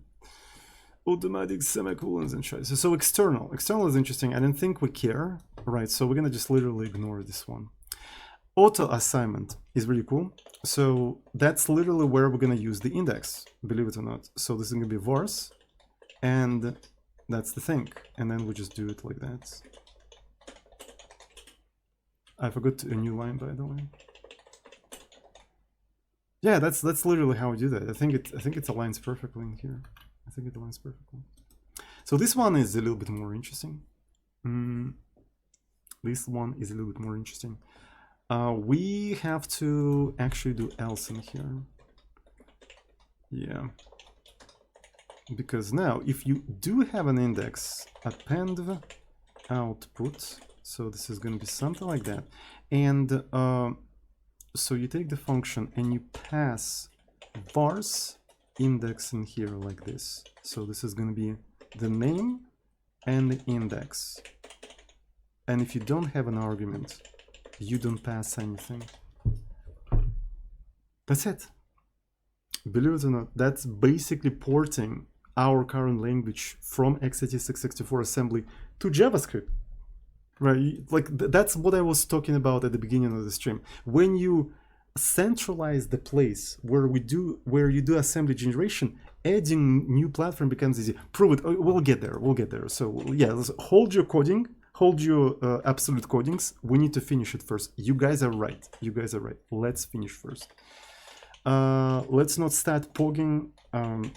Automatic semicolons and scheiße. So external is interesting. I don't think we care, right? So we're gonna just literally ignore this one. Auto assignment is really cool. So that's literally where we're gonna use the index, believe it or not. So this is gonna be vars, and that's the thing. And then we just do it like that. I forgot a new line, by the way. Yeah, that's literally how we do that. I think it aligns perfectly in here. I think it aligns perfectly. So this one is a little bit more interesting. This one is a little bit more interesting. We have to actually do else in here. Yeah. Because now, if you do have an index, append output. So this is going to be something like that. And so you take the function and you pass vars index in here like this. So this is going to be the name and the index. And if you don't have an argument, you don't pass anything. That's it. Believe it or not, that's basically porting our current language from x86-64 assembly to JavaScript. Right? Like that's what I was talking about at the beginning of the stream. When you centralize the place where you do assembly generation, adding new platform becomes easy. Prove it. We'll get there. We'll get there. So yeah, let's hold your coding. Hold your absolute codings. We need to finish it first. You guys are right. You guys are right. Let's finish first. Let's not start pogging,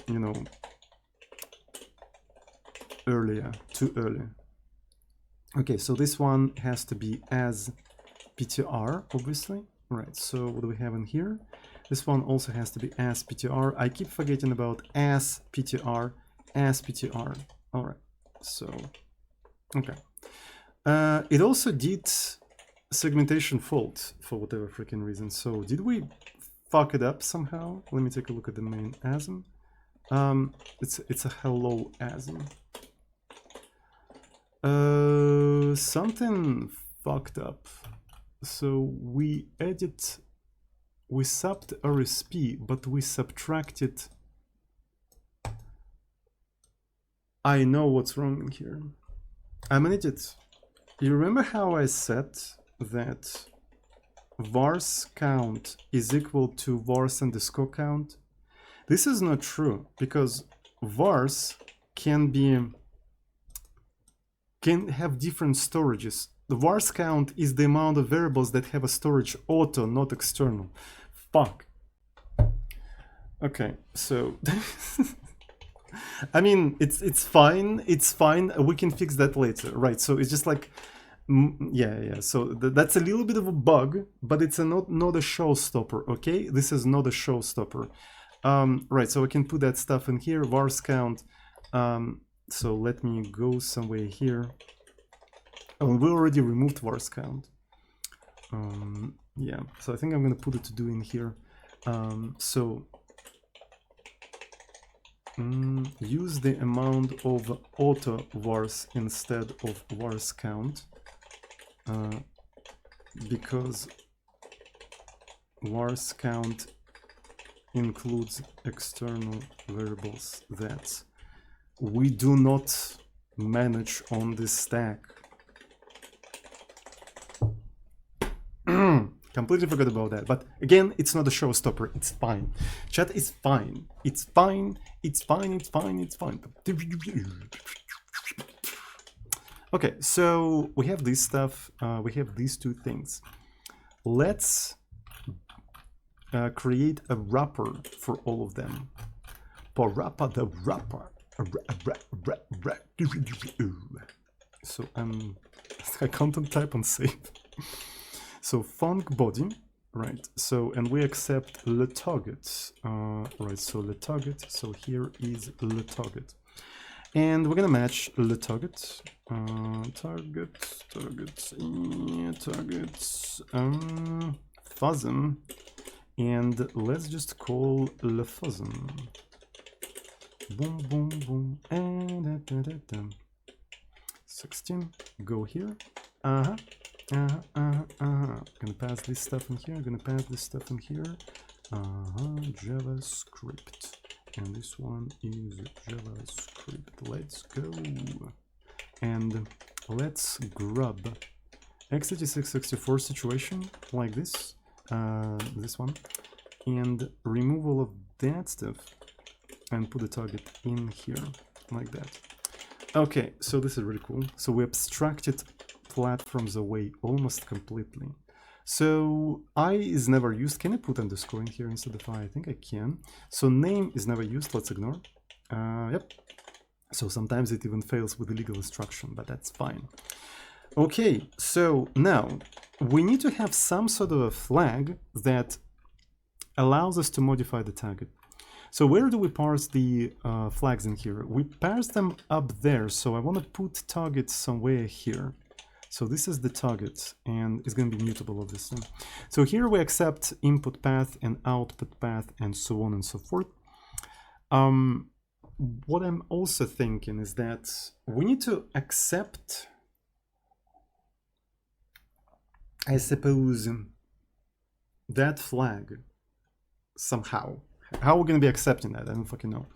you know, earlier, too early. Okay, so this one has to be as PTR, obviously. Right, so what do we have in here? This one also has to be as PTR. I keep forgetting about as PTR, as PTR. All right, so, okay. It also did segmentation fault for whatever freaking reason. So did we fuck it up somehow? Let me take a look at the main asm. It's a hello asm. Something fucked up. So we subbed RSP, but we subtracted. I know what's wrong here. I'm an idiot. You remember how I said that vars count is equal to vars underscore count? This is not true because vars can have different storages. The vars count is the amount of variables that have a storage auto, not external. Fuck. Okay, so I mean, it's fine. It's fine. We can fix that later, right? So it's just like, yeah. So that's a little bit of a bug, but it's not a showstopper. Okay, this is not a showstopper. Right. So I can put that stuff in here. Vars count. So let me go somewhere here. Oh, we already removed vars count. Yeah. So I think I'm gonna put it to do in here. Use the amount of auto vars instead of vars count, because vars count includes external variables that we do not manage on this stack. Completely forgot about that, but again, it's not a showstopper. It's fine. Chat is fine. It's fine. It's fine. It's fine. It's fine. Okay, so we have this stuff. We have these two things. Let's create a wrapper for all of them. Parappa the wrapper. So I can't type on save. So func body, right? So, and we accept le target, right? So le target. So here is le target, and we're gonna match le target, targets, fuzzum, and let's just call le fuzzum. Boom, boom, boom, and 16. Go here. Gonna pass this stuff in here. Gonna pass this stuff in here. JavaScript, and this one is JavaScript. Let's go, and let's grab x86-64 situation like this, this one, and remove all of that stuff and put the target in here like that. Okay, so this is really cool. So we abstracted platforms away almost completely. So I is never used. Can I put underscore in here instead of I think I can. So name is never used. Let's ignore. Yep. So sometimes it even fails with the legal instruction, but that's fine. Okay, so now we need to have some sort of a flag that allows us to modify the target. So where do we parse the flags in here? We parse them up there. So I want to put target somewhere here. So this is the target, and it's going to be mutable, obviously. So here we accept input path and output path and so on and so forth. What I'm also thinking is that we need to accept, I suppose, that flag somehow. How we're going to be accepting that? I don't fucking know.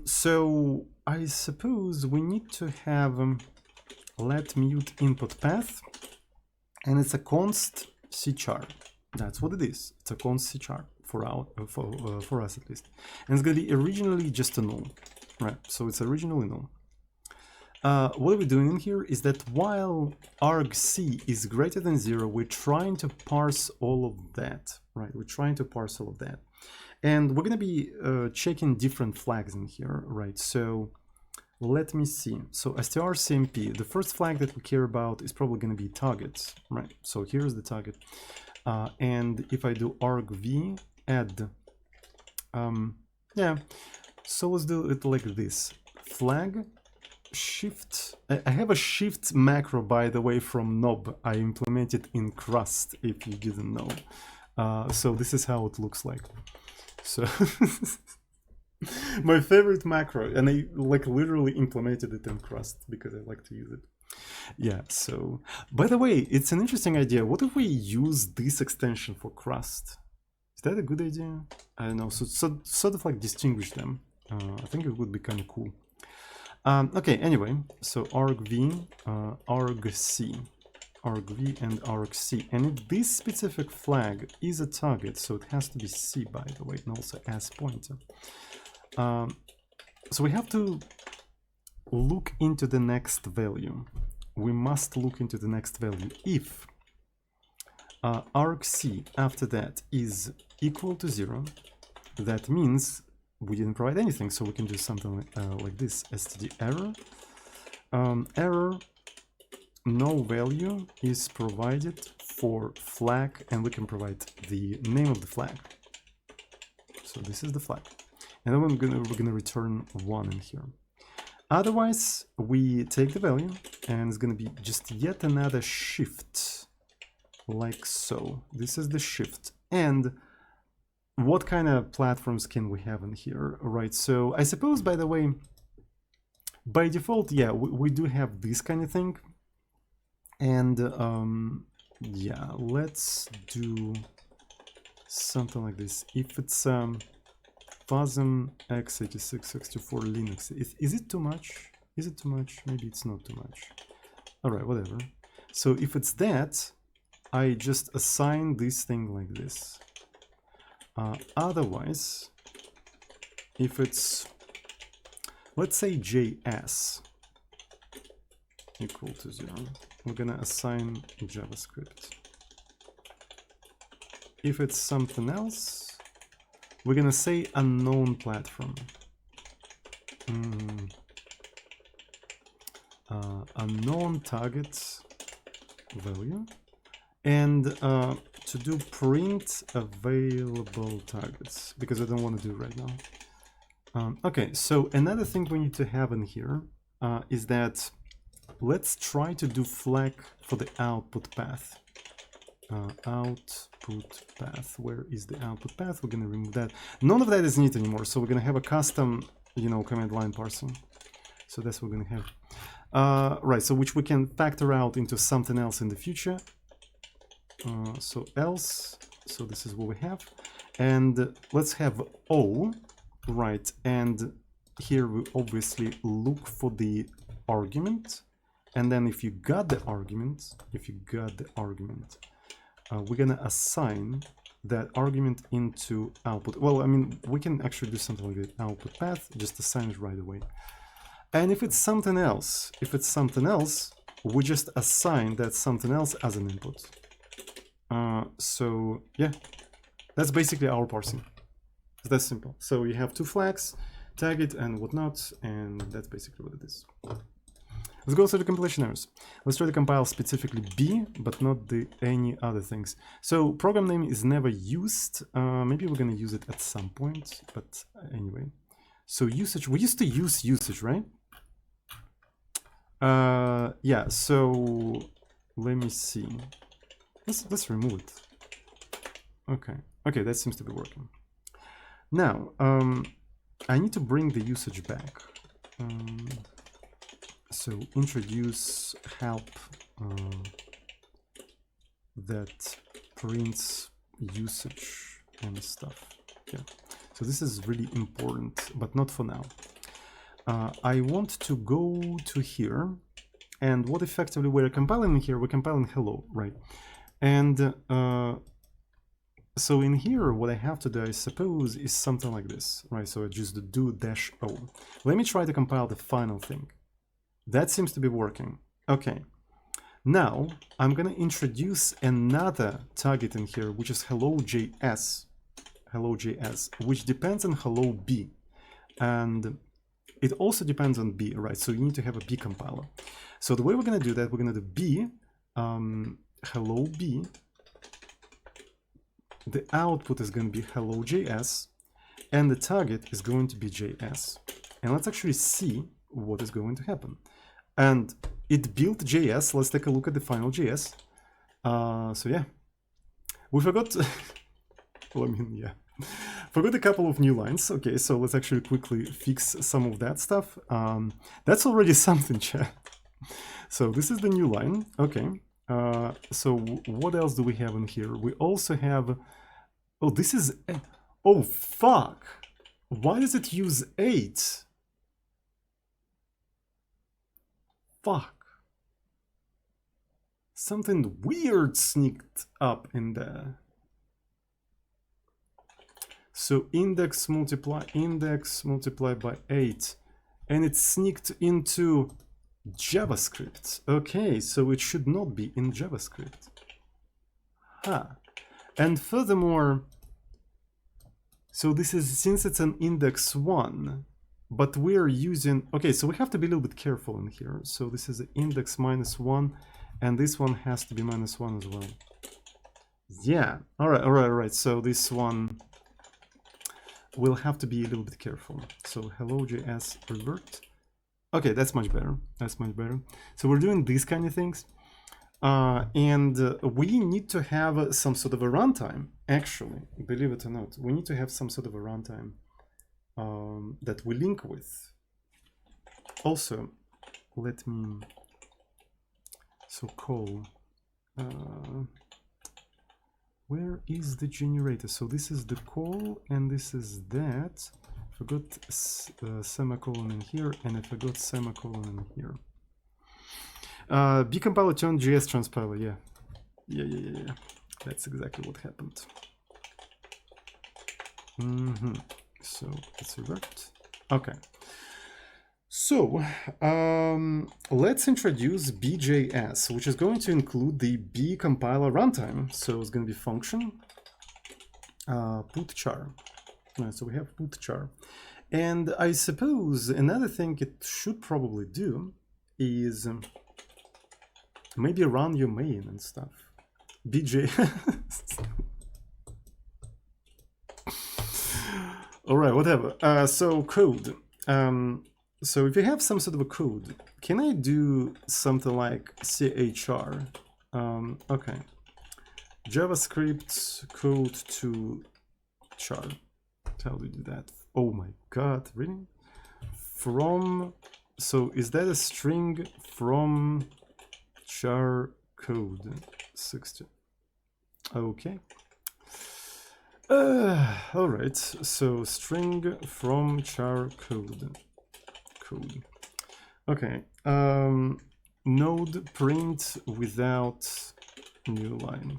So I suppose we need to have let mute input path, and it's a const cchar. That's what it is. It's a const cchar. for us at least. And it's going to be originally just a null, right? So it's originally null. What we're doing in here is that while argc is greater than 0, we're trying to parse all of that, right? We're trying to parse all of that. And we're going to be checking different flags in here, right? So let me see. So strcmp, the first flag that we care about is probably going to be targets, right? So here's the target. And if I do argv add, yeah, so let's do it like this. Flag shift. I have a shift macro, by the way, from knob. I implemented in Crust, if you didn't know. So this is how it looks like. So my favorite macro, and I like literally implemented it in Crust because I like to use it. Yeah, so by the way, it's an interesting idea. What if we use this extension for Crust? Is that a good idea? I don't know. So sort of like distinguish them. I think it would be kind of cool. Okay, anyway, so argv, argc, argv and argc, and if this specific flag is a target, so it has to be c, by the way, and also as pointer. So we have to look into the next value. We must look into the next value. If argc after that is equal to 0, that means we didn't provide anything, so we can do something like this: std error, error, no value is provided for flag, and we can provide the name of the flag. So this is the flag, and then we're gonna return 1 in here. Otherwise, we take the value, and it's gonna be just yet another shift, like so. This is the shift. And what kind of platforms can we have in here, right? So I suppose, by the way, by default, yeah, we do have this kind of thing. And yeah, let's do something like this. If it's FASM x86 64 Linux, is it too much? Is it too much? Maybe it's not too much. All right, whatever. So if it's that, I just assign this thing like this. Otherwise, if it's, let's say JS equal to 0, we're gonna assign JavaScript. If it's something else, we're gonna say unknown platform. Unknown target value, and to do print available targets, because I don't want to do it right now. Okay, so another thing we need to have in here is that let's try to do flag for the output path. Output path, where is the output path? We're going to remove that. None of that is needed anymore, so we're going to have a custom, you know, command line parsing. So that's what we're going to have. Right, so which we can factor out into something else in the future. So else, so this is what we have, and let's have O, right? And here we obviously look for the argument, and then if you got the argument, we're gonna assign that argument into output. Well, I mean, we can actually do something like the output path, just assign it right away. And if it's something else, we just assign that something else as an input. So yeah, that's basically our parsing. It's that simple. So you have two flags, target and whatnot, and that's basically what it is. Let's go through the compilation errors. Let's try to compile specifically B, but not any other things. So program name is never used. Maybe we're gonna use it at some point, but anyway. So usage, we used to use usage, right? Yeah, so let me see. Let's remove it. Okay, that seems to be working. Now, I need to bring the usage back. So introduce help that prints usage and stuff. Yeah. So this is really important, but not for now. I want to go to here, and what effectively we're compiling here, we're compiling hello, right? And So in here, what I have to do, I suppose, is something like this, right? So I just do -o. Let me try to compile the final thing. That seems to be working. Okay. Now I'm gonna introduce another target in here, which is hello.js, which depends on hello B, and it also depends on B, right? So you need to have a B compiler. So the way we're gonna do that, we're gonna do B, hello B. The output is going to be hello.js, and the target is going to be JS. And let's actually see what is going to happen. And it built JS. Let's take a look at the final JS. So yeah, we forgot. Well, I mean, yeah, forgot a couple of new lines. Okay, so let's actually quickly fix some of that stuff. That's already something, chat. So this is the new line. Okay. So what else do we have in here? We also have, oh, this is, oh, fuck. Why does it use 8? Fuck. Something weird sneaked up in there. So index multiply by 8, and it sneaked into JavaScript. Okay, so it should not be in JavaScript. Huh. And furthermore, so this is, since it's an index 1, but we're using, okay, so we have to be a little bit careful in here. So this is the index -1, and this one has to be -1 as well. Yeah, all right. So this one will have to be a little bit careful. So hello.js revert. Okay, that's much better. That's much better. So we're doing these kind of things. And we need to have some sort of a runtime, actually, believe it or not. We need to have some sort of a runtime that we link with. Also, let me, so call, where is the generator? So this is the call, and this is that. Forgot semicolon in here, and I forgot semicolon in here. B compiler turned JS transpiler. Yeah. That's exactly what happened. So let's revert. Okay. So let's introduce BJS, which is going to include the B compiler runtime. So it's going to be function put char. So we have put char. And I suppose another thing it should probably do is maybe run your main and stuff. BJ. All right, whatever. So code. So if you have some sort of a code, can I do something like chr? Okay. JavaScript code to char. How do we do that? Oh my god, really? From, so is that a string from char code 60? Okay. All right. So string from char code. Okay. Node print without new line.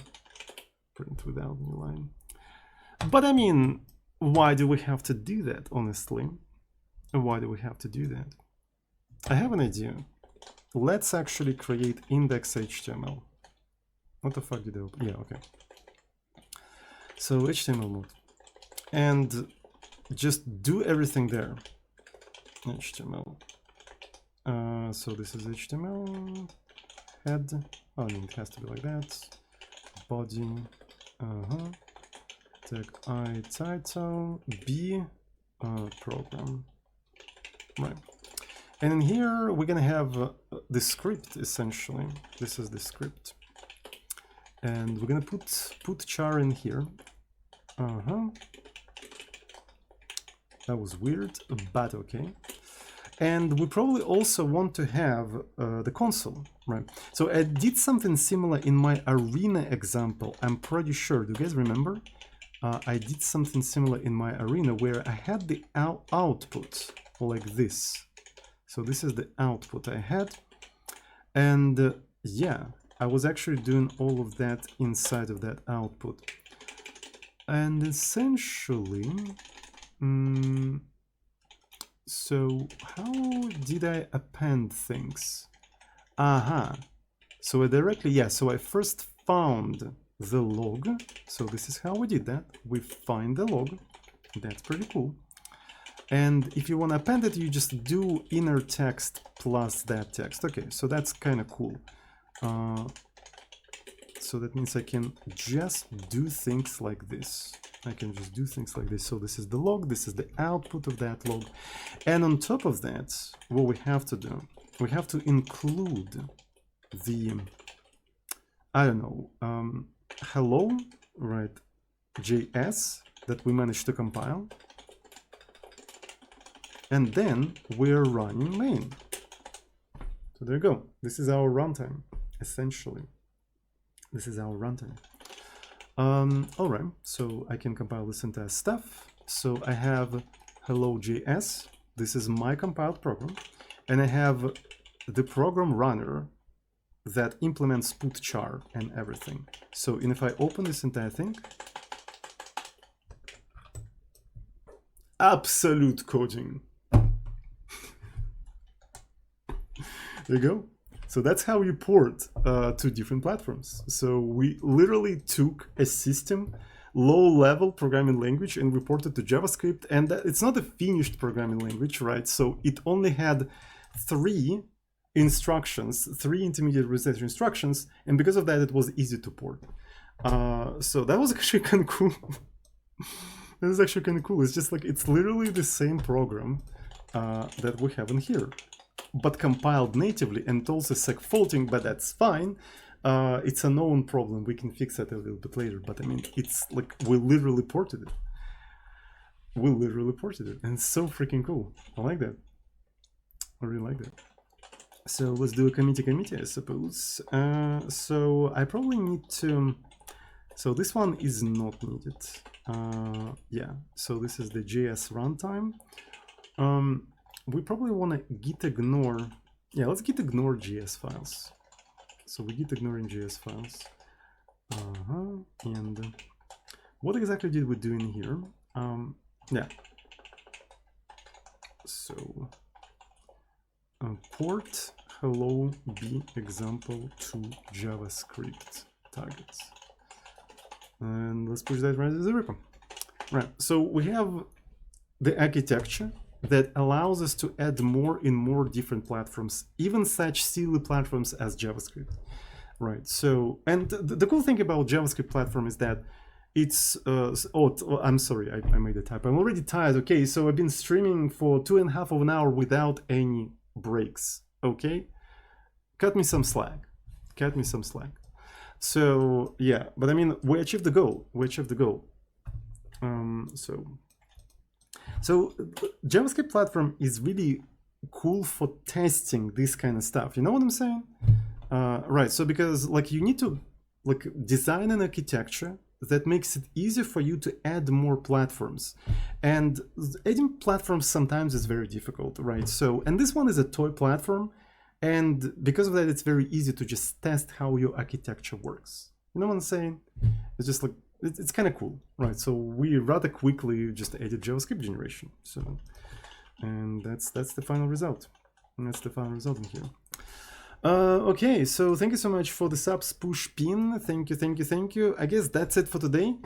But I mean, why do we have to do that, honestly? Why do we have to do that? I have an idea. Let's actually create index.html. What the fuck did I open? Yeah, okay. So HTML mode. And just do everything there. HTML. So this is HTML. Head. Oh, I mean, it has to be like that. Body. Tag I title. B program. Right. And in here, we're going to have the script, essentially. This is the script. And we're going to put char in here. That was weird, but okay. And we probably also want to have the console, right? So I did something similar in my arena example. I'm pretty sure. Do you guys remember? I did something similar in my arena where I had the output like this. So this is the output I had. And yeah, I was actually doing all of that inside of that output. And essentially, so how did I append things? Aha. So I directly, yeah, so I first found the log. So this is how we did that. We find the log. That's pretty cool. And if you want to append it, you just do inner text plus that text. Okay, so that's kind of cool. So that means I can just do things like this. I can just do things like this. So this is the log, this is the output of that log. And on top of that, what we have to do, we have to include the, I don't know, hello, right, JS that we managed to compile. And then we're running main. So there you go. This is our runtime, essentially. This is our runtime. All right, so I can compile this entire stuff. So I have hello.js. This is my compiled program. And I have the program runner that implements put char and everything. So and if I open this entire thing, absolute coding. There you go. So that's how you port to different platforms. So we literally took a system, low-level programming language, and we ported to JavaScript. And it's not a finished programming language, right? So it only had 3 instructions, 3 intermediate research instructions, and because of that, it was easy to port. So that was actually kind of cool. That is actually kind of cool. It's just like, it's literally the same program that we have in here, but compiled natively, and also seg faulting, but that's fine. It's a known problem. We can fix that a little bit later, but I mean, it's like, we literally ported it. We literally ported it, and it's so freaking cool. I like that. I really like that. So let's do a committee, I suppose. So I probably need to, so this one is not needed. Yeah, so this is the JS runtime. We probably want to git ignore, yeah, let's git ignore JS files. So we git ignoring JS files. And what exactly did we do in here? Yeah. So port hello b example to JavaScript targets. And let's push that right into the repo. Right, so we have the architecture that allows us to add more and more different platforms, even such silly platforms as JavaScript. Right, so, and the cool thing about JavaScript platform is that it's, oh, I'm sorry, I made a typo. I'm already tired, okay? So I've been streaming for 2.5 hours without any breaks, okay? Cut me some slack, cut me some slack. So, yeah, but I mean, we achieved the goal, we achieved the goal. So JavaScript platform is really cool for testing this kind of stuff. You know what I'm saying? Right. So because like you need to like design an architecture that makes it easier for you to add more platforms, and adding platforms sometimes is very difficult, right? So, and this one is a toy platform, and because of that, it's very easy to just test how your architecture works. You know what I'm saying? It's just like, it's kind of cool, right? So we rather quickly just added JavaScript generation. So, and that's the final result. And that's the final result in here. Okay, so thank you so much for the subs push pin. Thank you, thank you, thank you. I guess that's it for today.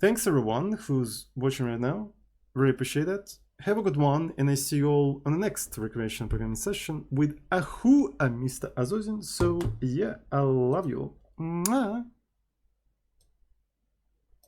Thanks everyone who's watching right now. Really appreciate it. Have a good one, and I see you all on the next recreational programming session with Mr. Azozin. So yeah, I love you all. Mwah.